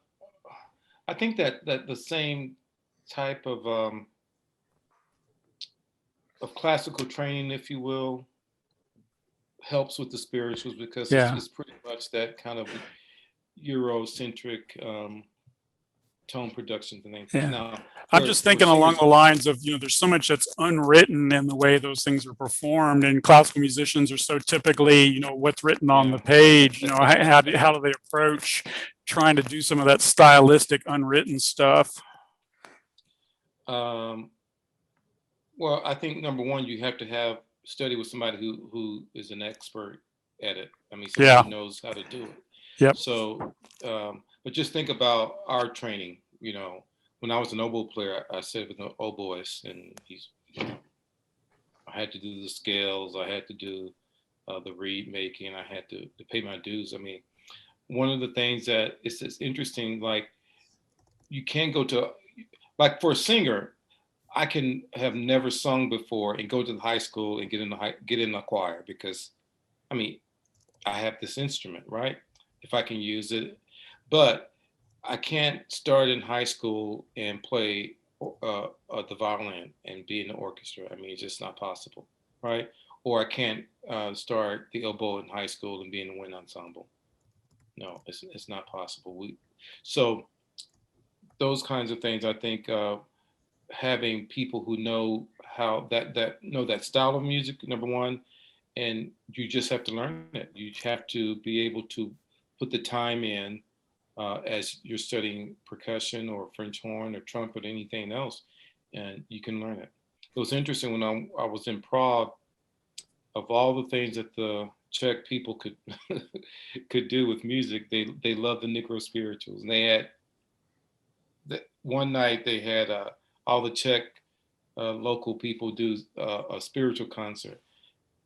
think that the same type of classical training, if you will, helps with the spirituals, because it's pretty much that kind of Eurocentric tone productions and things. Yeah. Now, I'm just thinking along the lines of, there's so much that's unwritten in the way those things are performed, and classical musicians are so typically, what's written on the page. How do they approach trying to do some of that stylistic unwritten stuff? Well, I think number one, you have to study with somebody who is an expert at it. I mean, somebody who knows how to do it. Yep. So, but just think about our training. When I was an oboe player, I sat with an oboist, and I had to do the scales, I had to do the reed making, I had to pay my dues. I mean, one of the things that it's interesting, like you can't go to, like for a singer, I can have never sung before and go to the high school and get in the choir, because, I mean, I have this instrument, right? If I can use it, but I can't start in high school and play the violin and be in the orchestra. I mean, it's just not possible, right? Or I can't start the oboe in high school and be in the wind ensemble. No, it's not possible. So those kinds of things, I think, having people who know how know that style of music, number one, and you just have to learn it. You have to be able to put the time in as you're studying percussion or French horn or trumpet or anything else, and you can learn it. It was interesting when I was in Prague, of all the things that the Czech people could could do with music, they loved the Negro spirituals. And they had, one night they had all the Czech local people do a spiritual concert.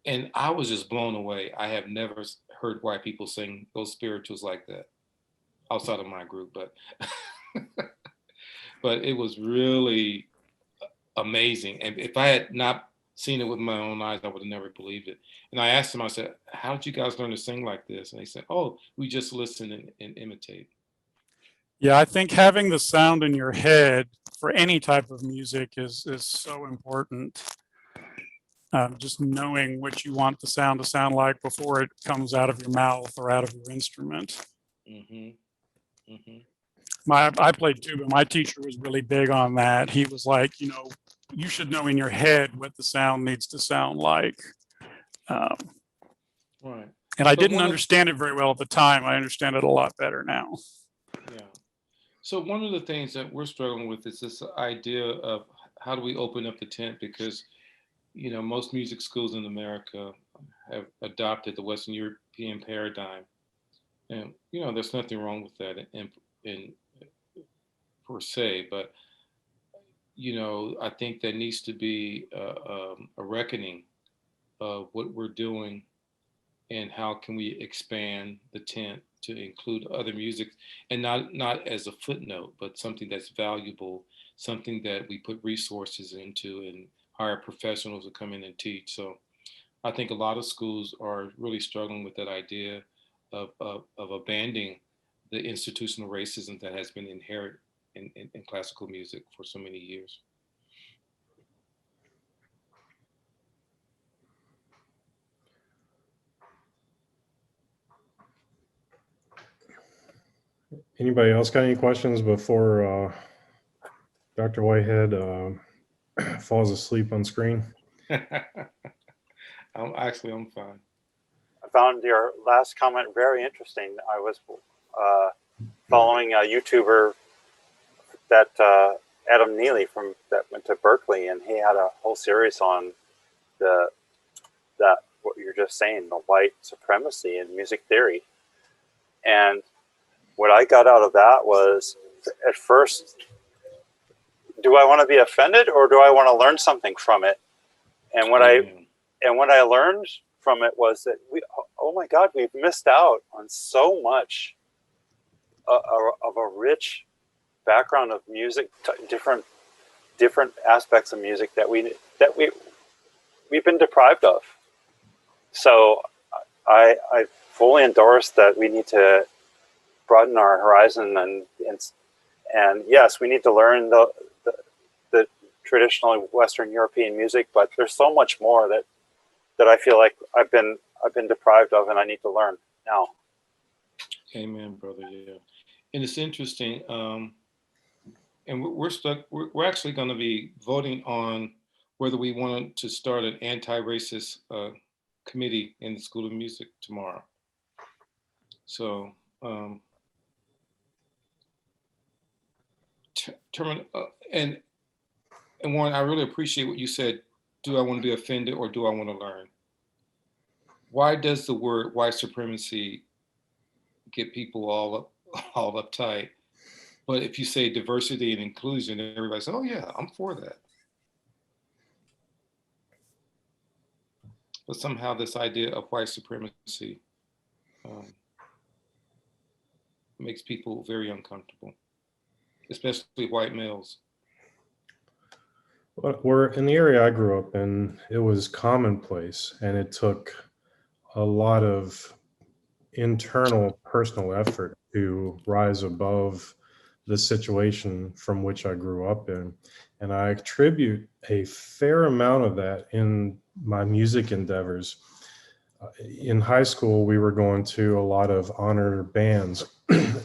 And I was just blown away. I have never heard white people sing those spirituals like that outside of my group, but but it was really amazing. And if I had not seen it with my own eyes, I would have never believed it. And I asked them, I said, how did you guys learn to sing like this? And they said, oh, we just listen and imitate. Yeah, I think having the sound in your head for any type of music is so important. Just knowing what you want the sound to sound like before it comes out of your mouth or out of your instrument. Mm-hmm. Mm-hmm. I played tuba. My teacher was really big on that. He was like, you know, you should know in your head what the sound needs to sound like. Right. And I So didn't one of- understand it very well at the time. I understand it a lot better now. Yeah. So one of the things that we're struggling with is this idea of how do we open up the tent, because, you know, most music schools in America have adopted the Western European paradigm. And, you know, there's nothing wrong with that in per se, but, you know, I think there needs to be a reckoning of what we're doing and how can we expand the tent to include other music, and not as a footnote, but something that's valuable, something that we put resources into and hire professionals to come in and teach. So I think a lot of schools are really struggling with that idea of abandoning the institutional racism that has been inherent in classical music for so many years. Anybody else got any questions before Dr. Whitehead falls asleep on screen? I'm fine. I found your last comment very interesting. I was following a YouTuber that Adam Neely that went to Berkeley, and he had a whole series on what you're just saying, the white supremacy in music theory. And what I got out of that was, at first, do I want to be offended or do I want to learn something from it? And what I learned from it was that oh my God, we've missed out on so much of a rich background of music, different aspects of music that we've been deprived of. So I fully endorse that we need to broaden our horizon, and yes, we need to learn the traditional Western European music, but there's so much more that I feel like I've been deprived of, and I need to learn now. Amen, brother. Yeah, and it's interesting. And we're actually going to be voting on whether we want to start an anti-racist committee in the School of Music tomorrow. So, and Warren, I really appreciate what you said. Do I want to be offended or do I want to learn? Why does the word white supremacy get people all uptight? But if you say diversity and inclusion, everybody says, "Oh yeah, I'm for that." But somehow this idea of white supremacy makes people very uncomfortable, especially white males. Well, in the area I grew up in, it was commonplace, and it took a lot of internal personal effort to rise above the situation from which I grew up in. And I attribute a fair amount of that in my music endeavors. In high school, we were going to a lot of honor bands,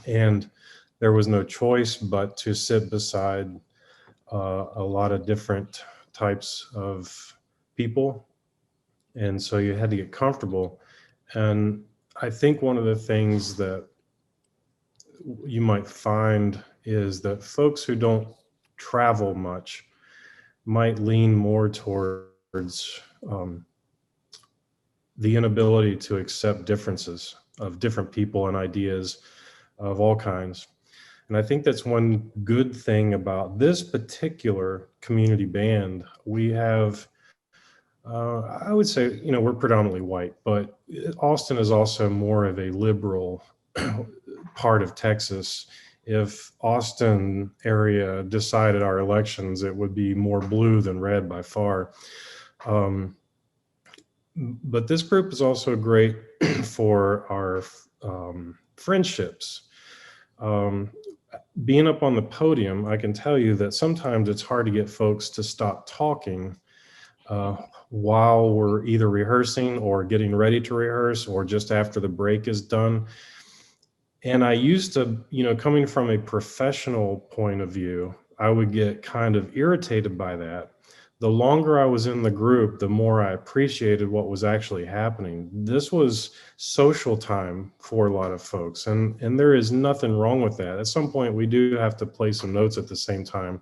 and there was no choice but to sit beside a lot of different types of people. And so you had to get comfortable. And I think one of the things that you might find is that folks who don't travel much might lean more towards the inability to accept differences of different people and ideas of all kinds. And I think that's one good thing about this particular community band. We have, I would say, we're predominantly white, but Austin is also more of a liberal part of Texas. If Austin area decided our elections, it would be more blue than red by far. But this group is also great for our friendships. Being up on the podium, I can tell you that sometimes it's hard to get folks to stop talking while we're either rehearsing or getting ready to rehearse or just after the break is done. And I used to, coming from a professional point of view, I would get kind of irritated by that. The longer I was in the group, the more I appreciated what was actually happening. This was social time for a lot of folks, and there is nothing wrong with that. At some point, we do have to play some notes at the same time,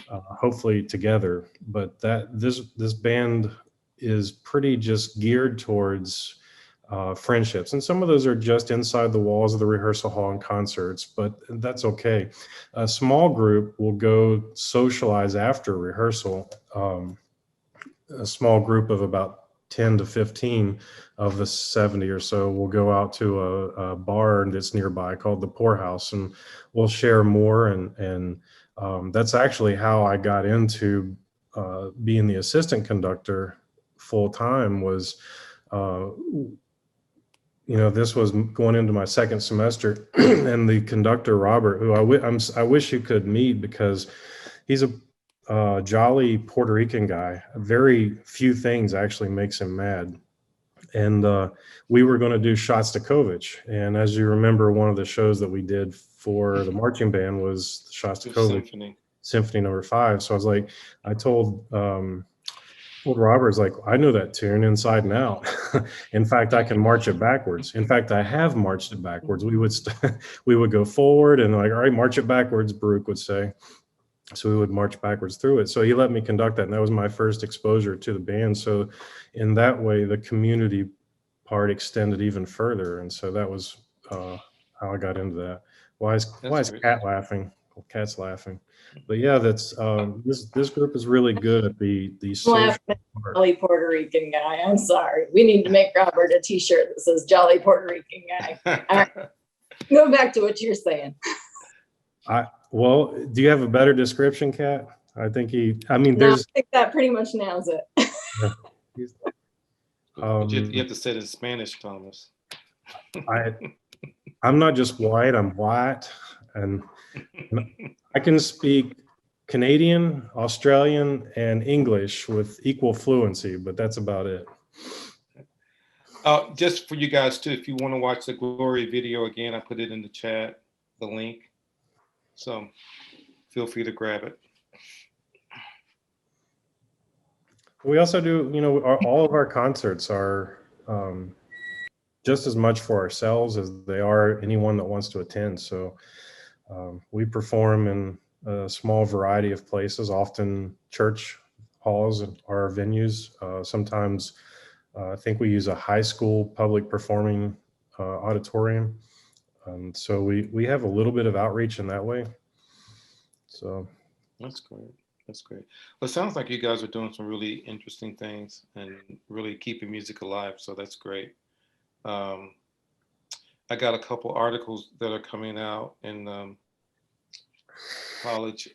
hopefully together. But this band is pretty just geared towards friendships, and some of those are just inside the walls of the rehearsal hall and concerts, but that's okay. A small group will go socialize after rehearsal. A small group of about 10 to 15 of the 70 or so will go out to a bar that's nearby called the Poorhouse, and we'll share more. And that's actually how I got into being the assistant conductor full time. Was this was going into my second semester, and the conductor, Robert, who I wish you could meet, because he's a jolly Puerto Rican guy. Very few things actually makes him mad. And we were going to do Shostakovich. And as you remember, one of the shows that we did for the marching band was Shostakovich Symphony No. 5. So I told Robert's like, I know that tune inside and out. In fact, I can march it backwards. In fact, I have marched it backwards. We would go forward and like, all right, march it backwards, Baruch would say. So we would march backwards through it. So he let me conduct that, and that was my first exposure to the band. So in that way, the community part extended even further. And so that was how I got into that. Why is Cat laughing? Well, Cat's laughing. But yeah, that's this group is really good at the social part. Jolly Puerto Rican guy. I'm sorry. We need to make Robert a T-shirt that says Jolly Puerto Rican guy. All right. Go back to what you're saying. Well, do you have a better description, Kat? I think I think that pretty much nails it. You have to say it in Spanish, Thomas. I'm not just white, I'm white. And I can speak Canadian, Australian, and English with equal fluency, but that's about it. Just for you guys too, if you want to watch the Glory video again, I put it in the chat, the link. So feel free to grab it. We also do, all of our concerts are just as much for ourselves as they are anyone that wants to attend. So we perform in a small variety of places, often church halls are our venues. Sometimes I think we use a high school public performing auditorium. So we have a little bit of outreach in that way. So that's great. That's great. Well, it sounds like you guys are doing some really interesting things and really keeping music alive. So that's great. I got a couple articles that are coming out in College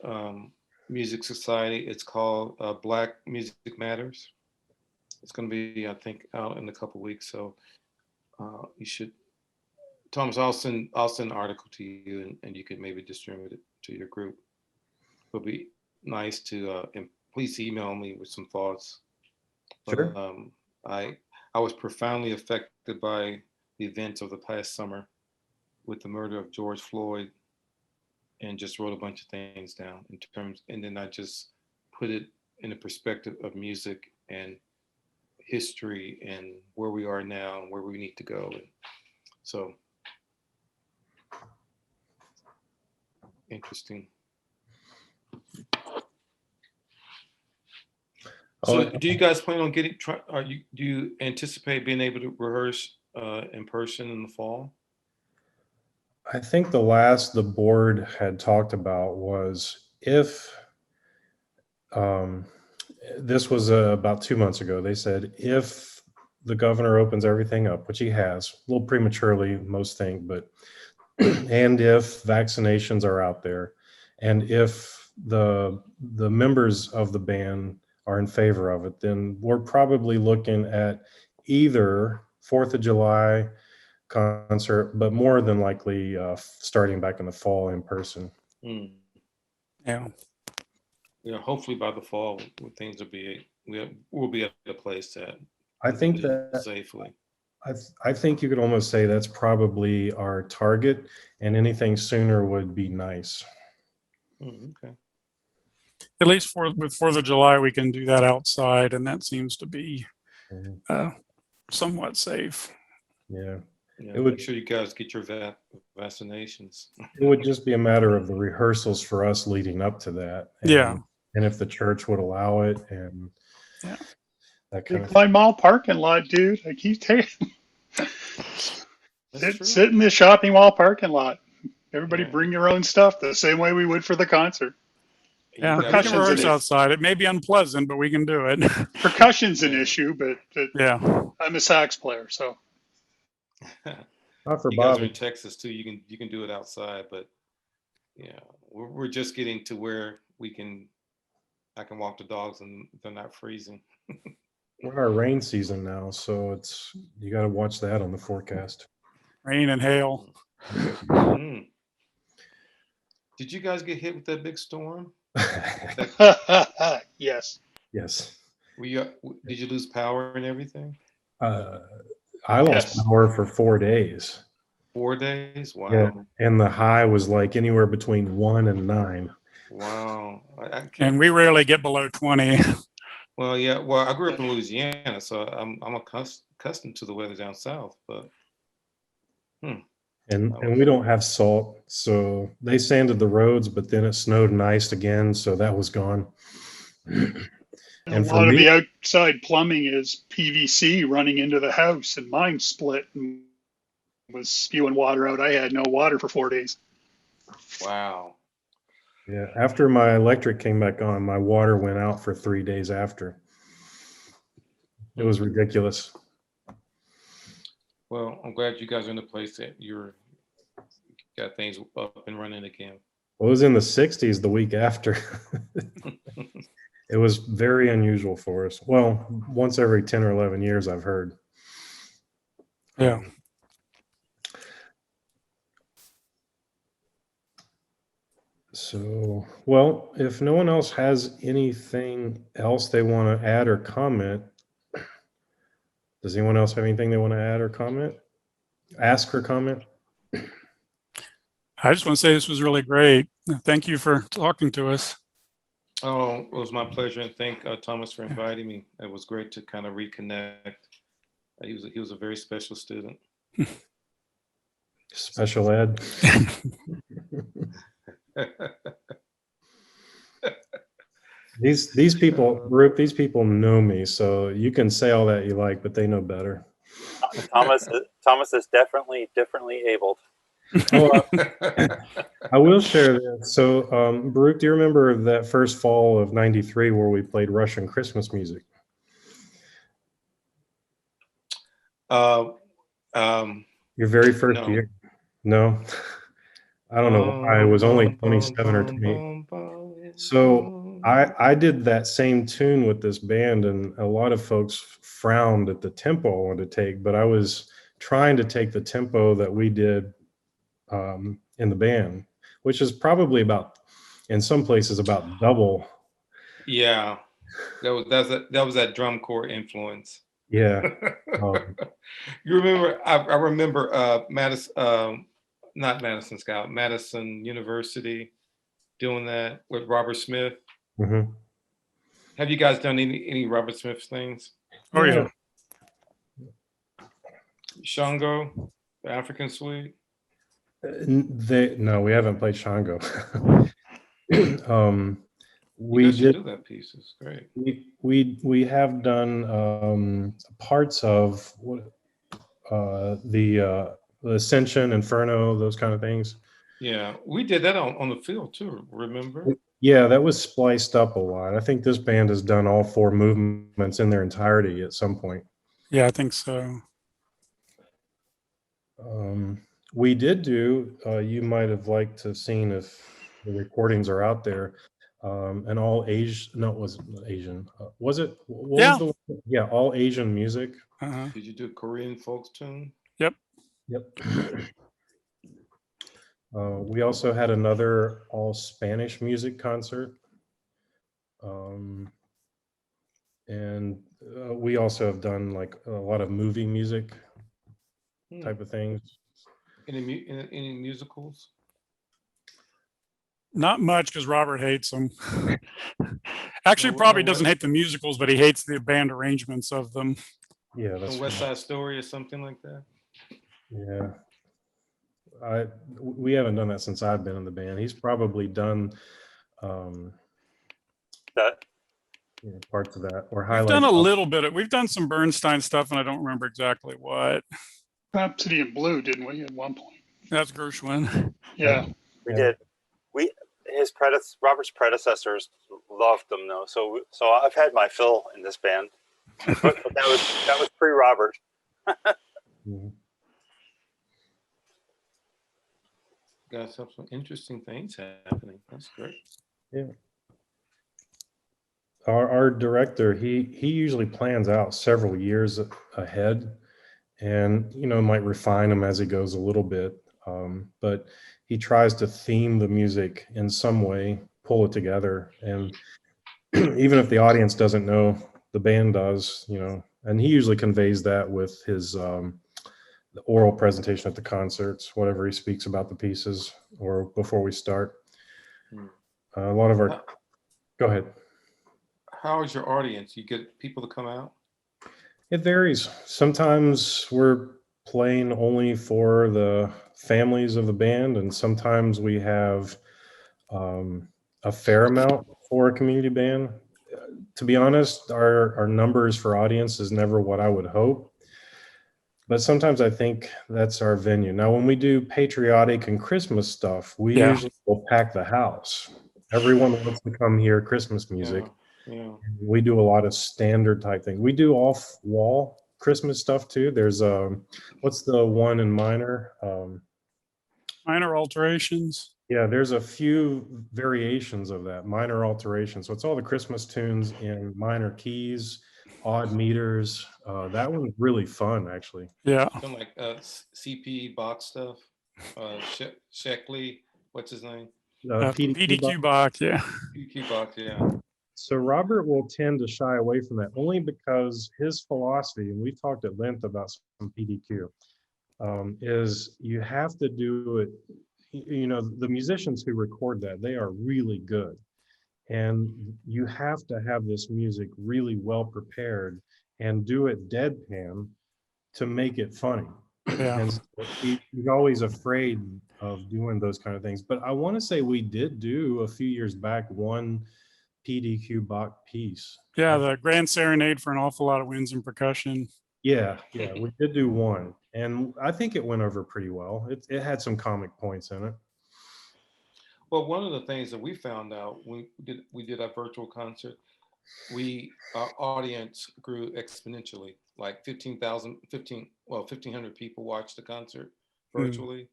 Music Society. It's called Black Music Matters. It's going to be, I think, out in a couple weeks. So you should, Thomas, I'll send an article to you, and you can maybe distribute it to your group. It'll be nice to, and please email me with some thoughts. Sure. I was profoundly affected by the events of the past summer with the murder of George Floyd, and just wrote a bunch of things down in terms, and then I just put it in the perspective of music and history and where we are now and where we need to go. And so interesting. So do you guys plan on do you anticipate being able to rehearse in person in the fall? I think the last the board had talked about was if, this was about 2 months ago, they said if the governor opens everything up, which he has, a little prematurely, most think, but, and if vaccinations are out there, and if the members of the band are in favor of it, then we're probably looking at either 4th of July concert, but more than likely starting back in the fall in person. Yeah. Hopefully by the fall, things will be, we'll be at a place that I think that safely. I think you could almost say that's probably our target, and anything sooner would be nice. Okay. At least with 4th of July, we can do that outside, and that seems to be somewhat safe. Yeah. Yeah. It would, make sure you guys get your vaccinations. It would just be a matter of the rehearsals for us leading up to that. Yeah. And if the church would allow it, and that kind of Big Mall parking lot, dude. I keep telling you. Sit in the shopping mall parking lot. Everybody bring your own stuff the same way we would for the concert. Yeah, we can rehearse outside. It may be unpleasant, but we can do it. Percussion's an issue, but yeah, I'm a sax player, so. Not for you Bob. guys are in Texas too. You can do it outside, but yeah, we're just getting to where I can walk the dogs and they're not freezing. We're in our rain season now, so you got to watch that on the forecast. Rain and hail. Did you guys get hit with that big storm? Yes. Yes. Did you lose power and everything? I lost power for 4 days. 4 days? Wow. Yeah, and the high was like anywhere between 1 and 9. Wow. And we rarely get below 20. Well, yeah. Well, I grew up in Louisiana, so I'm accustomed to the weather down south. But and we don't have salt, so they sanded the roads, but then it snowed and iced again, so that was gone. And a lot of the outside plumbing is PVC running into the house, and mine split and was spewing water out. I had no water for 4 days. Wow. Yeah, after my electric came back on, my water went out for 3 days after. It was ridiculous. Well, I'm glad you guys are in a place that you got things up and running again. Well, it was in the 60s the week after. It was very unusual for us. Well, once every 10 or 11 years, I've heard. Yeah. So, well, if no one else has anything else they want to add or comment, does anyone else have anything they want to add or comment? Ask or comment? I just want to say this was really great. Thank you for talking to us. Oh, it was my pleasure, and thank Thomas for inviting me. It was great to kind of reconnect. He was a very special student. Special ed. These people, Baruch, these people know me, so you can say all that you like, but they know better. Thomas is definitely differently abled. Oh, I will share this. So, Baruch, do you remember that first fall of '93 where we played Russian Christmas music? Your very first year? No. I don't know why. I was only 27 or 28. So I did that same tune with this band, and a lot of folks frowned at the tempo I wanted to take, but I was trying to take the tempo that we did in the band, which is probably in some places about double. Yeah, that was that drum corps influence. Yeah. You remember? I remember not Madison Scott, Madison University, doing that with Robert Smith. Mm-hmm. Have you guys done any Robert Smith things? Oh yeah. Shango, the African Suite. No, we haven't played Shango. We did do that piece. It's great. We have done parts of the Ascension, Inferno, those kind of things. Yeah, we did that on the field too. Remember? Yeah, that was spliced up a lot. I think this band has done all 4 movements in their entirety at some point. Yeah, I think so. We did do. You might have liked to have seen if the recordings are out there. And all Asian. No, it wasn't Asian. Was it? What was the one? Yeah, all Asian music. Uh-huh. Did you do Korean folk tune? Yep. We also had another all Spanish music concert. And we also have done like a lot of movie music. type of things. Any musicals? Not much, because Robert hates them. Actually, probably doesn't hate the musicals, but he hates the band arrangements of them. Yeah, that's West Side Story or something like that. Yeah, we haven't done that since I've been in the band. He's probably done That parts of that or We've highlights. done a little bit of, we've done some Bernstein stuff, and I don't remember exactly what. Rhapsody in Blue, didn't we, at one point? That's Gershwin. Yeah. We did. Robert's predecessors loved them though. So I've had my fill in this band. But that was pre-Robert. Got some interesting things happening. That's great. Yeah. Our director, he usually plans out several years ahead, and might refine them as he goes a little bit. But he tries to theme the music in some way, pull it together, and even if the audience doesn't know, the band does. And he usually conveys that with his the oral presentation at the concerts, whatever he speaks about the pieces or before we start. A lot of our, go ahead. How is your audience? You get people to come out? It varies. Sometimes we're playing only for the families of the band, and sometimes we have a fair amount for a community band. To be honest, our numbers for audience is never what I would hope, but sometimes I think that's our venue. Now, when we do patriotic and Christmas stuff, we usually will pack the house. Everyone wants to come hear Christmas music. Yeah. We do a lot of standard type things. We do off-wall Christmas stuff too. There's what's the one in minor? Minor alterations. Yeah, there's a few variations of that, minor alterations. So it's all the Christmas tunes in minor keys, odd meters. That one's really fun, actually. Yeah. Something like CP box stuff. Sheckley, what's his name? PDQ box, yeah. PDQ box, yeah. So Robert will tend to shy away from that only because his philosophy, and we've talked at length about some PDQ, is you have to do it. The musicians who record that, they are really good. And you have to have this music really well prepared and do it deadpan to make it funny. Yeah. And so he's always afraid of doing those kind of things. But I want to say we did do a few years back one PDQ Bach piece. Yeah, the Grand Serenade for an Awful Lot of Winds and Percussion. Yeah, we did do one, and I think it went over pretty well. It had some comic points in it. Well, one of the things that we found out when we did our virtual concert, our audience grew exponentially. Like 1,500 people watched the concert virtually,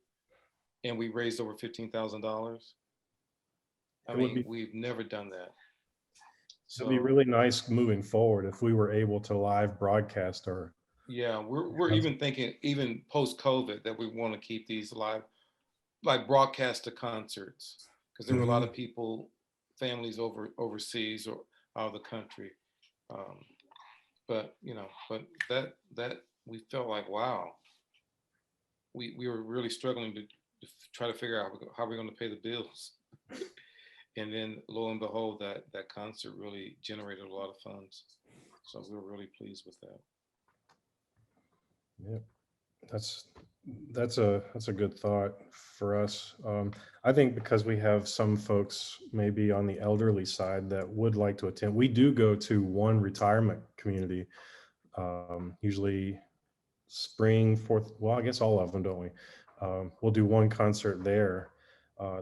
and we raised over $15,000. I mean, we've never done that. It'd be really nice moving forward if we were able to live broadcast our. Yeah, we're even thinking, even post-COVID, that we want to keep these live, like broadcast to concerts, because there were a lot of people, families overseas or out of the country. But that we felt like, wow, we were really struggling to try to figure out how we're going to pay the bills. And then lo and behold, that concert really generated a lot of funds. So we were really pleased with that. Yeah, that's a good thought for us. I think because we have some folks maybe on the elderly side that would like to attend. We do go to one retirement community, usually spring, fourth. Well, I guess all of them, don't we? We'll do one concert there.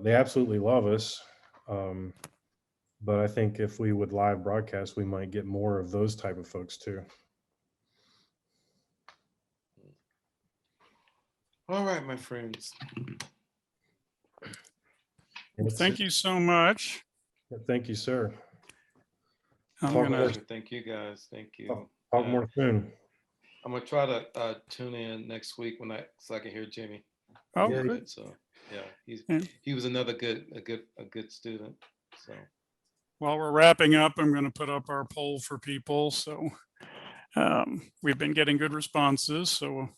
They absolutely love us. But I think if we would live broadcast, we might get more of those type of folks too. All right, my friends. Thank you so much. Thank you, sir. Thank you, guys. Thank you. Talk more soon. I'm gonna try to tune in next week so I can hear Jimmy. Oh, good. So yeah, he was another good student. So while we're wrapping up, I'm going to put up our poll for people. So we've been getting good responses. So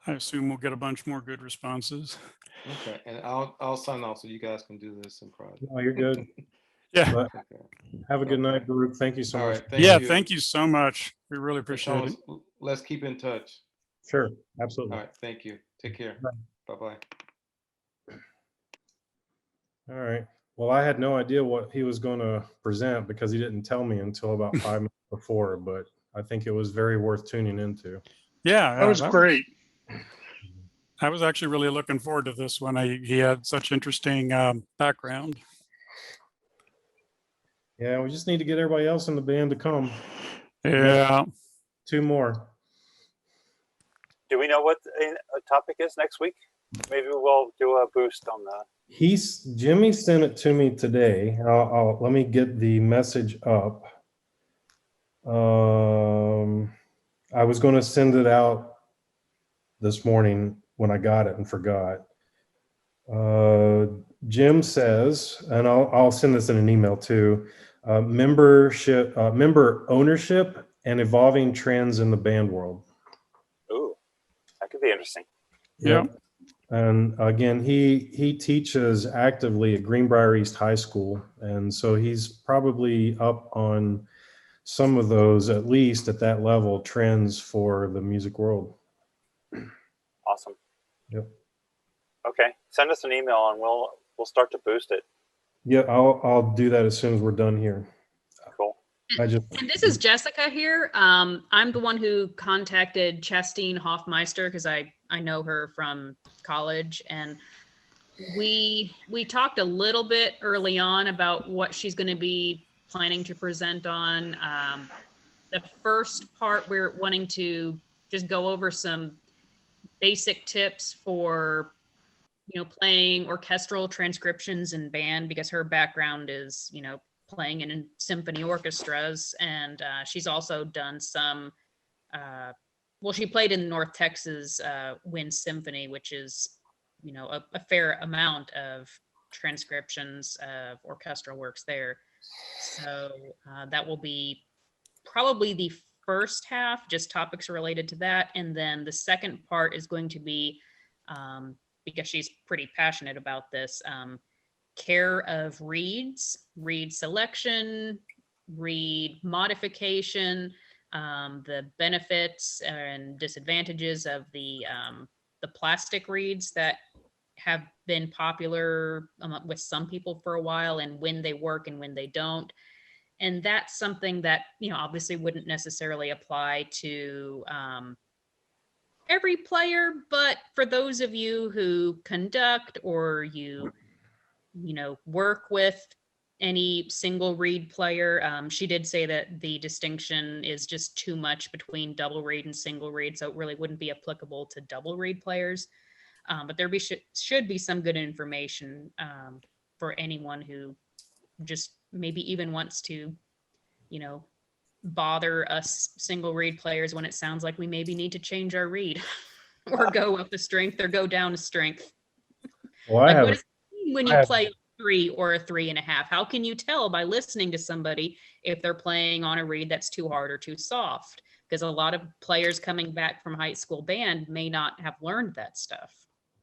I assume we'll get a bunch more good responses. Okay, and I'll sign off so you guys can do this in private. Oh, you're good. Yeah. But have a good night, Baruch. Thank you so All much. right, thank you. Thank you so much. We really And appreciate Thomas, it. let's keep in touch. Sure, absolutely. All right, thank you. Take care. Bye-bye. All right. Well, I had no idea what he was going to present because he didn't tell me until about 5 minutes before, but I think it was very worth tuning into. Yeah. That was great. I was actually really looking forward to this one. He had such interesting background. Yeah, we just need to get everybody else in the band to come. Yeah. 2 more. Do we know what the topic is next week? Maybe we'll do a boost on that. Jimmy sent it to me today. Let me get the message up. I was going to send it out this morning when I got it and forgot. Jim says, and I'll send this in an email too. Member ownership and evolving trends in the band world. Ooh, that could be interesting. Yeah. And again, he teaches actively at Greenbrier East High School, and so he's probably up on some of those, at least at that level, trends for the music world. Awesome. Yep. Okay, send us an email and we'll start to boost it. Yeah, I'll do that as soon as we're done here. Cool. And this is Jessica here. I'm the one who contacted Chastine Hoffmeister because I know her from college, and we talked a little bit early on about what she's going to be planning to present on. The first part, we're wanting to just go over some basic tips for playing orchestral transcriptions in band, because her background is playing in symphony orchestras, and she's also done some she played in North Texas Wind Symphony, which is a fair amount of transcriptions of orchestral works there. So that will be probably the first half, just topics related to that, and then the second part is going to be because she's pretty passionate about this, care of reeds, reed selection, reed modification, the benefits and disadvantages of the plastic reeds that have been popular with some people for a while, and when they work and when they don't. And that's something that, obviously wouldn't necessarily apply to every player, but for those of you who conduct or you work with any single reed player, she did say that the distinction is just too much between double reed and single reed, so it really wouldn't be applicable to double reed players. But there should be some good information for anyone who just maybe even wants to, bother us single reed players when it sounds like we maybe need to change our reed or go up a strength or go down a strength. Well, like, what does it mean when you play a 3 or a 3.5? How can you tell by listening to somebody if they're playing on a reed that's too hard or too soft? Because a lot of players coming back from high school band may not have learned that stuff.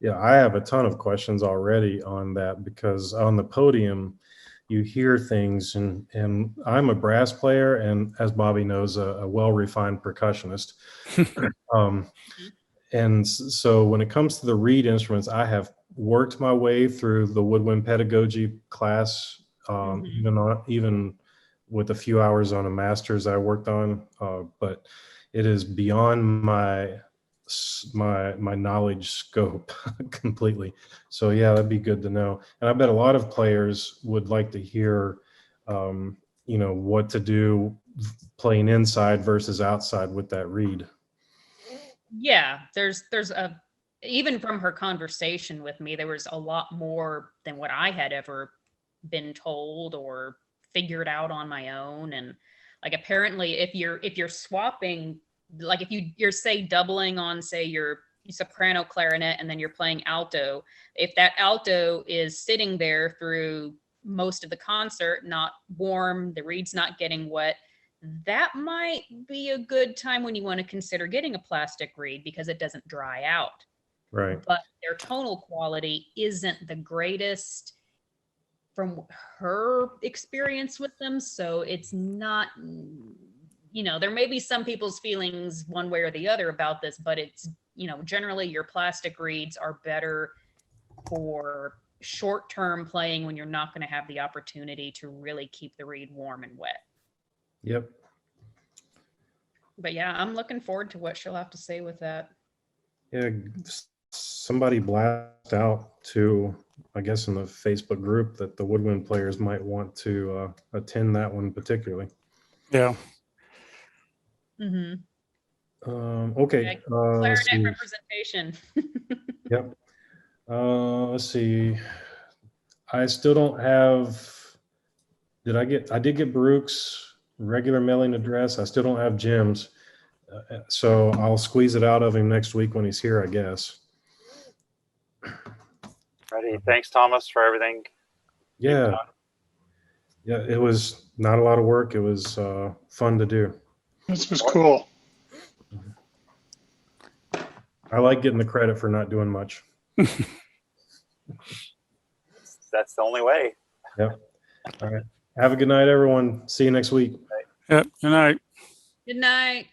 Yeah, I have a ton of questions already on that, because on the podium, you hear things, and I'm a brass player, and as Bobby knows, a well-refined percussionist. And so when it comes to the reed instruments, I have worked my way through the woodwind pedagogy class, even with a few hours on a master's I worked on, but it is beyond my knowledge scope completely. So yeah, that'd be good to know. And I bet a lot of players would like to hear, what to do playing inside versus outside with that reed. Yeah, there's even from her conversation with me, there was a lot more than what I had ever been told or figured out on my own. And like, apparently if you're swapping, like if you're say doubling on, say, your soprano clarinet, and then you're playing alto, if that alto is sitting there through most of the concert, not warm, the reed's not getting wet, that might be a good time when you want to consider getting a plastic reed because it doesn't dry out. Right. But their tonal quality isn't the greatest from her experience with them. So it's not, there may be some people's feelings one way or the other about this, but it's, generally your plastic reeds are better for short-term playing when you're not going to have the opportunity to really keep the reed warm and wet. Yep. But yeah, I'm looking forward to what she'll have to say with that. Yeah. Somebody blast out to, I guess, in the Facebook group that the woodwind players might want to attend that one particularly. Yeah. Mm-hmm. Okay. Let's see. Clarinet representation. Yep. Let's see. I still don't have. I did get Baruch's regular mailing address. I still don't have Jim's. So I'll squeeze it out of him next week when he's here, I guess. Ready. Thanks, Thomas, for everything. Yeah. Yeah, it was not a lot of work. It was fun to do. This was cool. I like getting the credit for not doing much. That's the only way. Yep. All right. Have a good night, everyone. See you next week. Yep. Good night. Good night.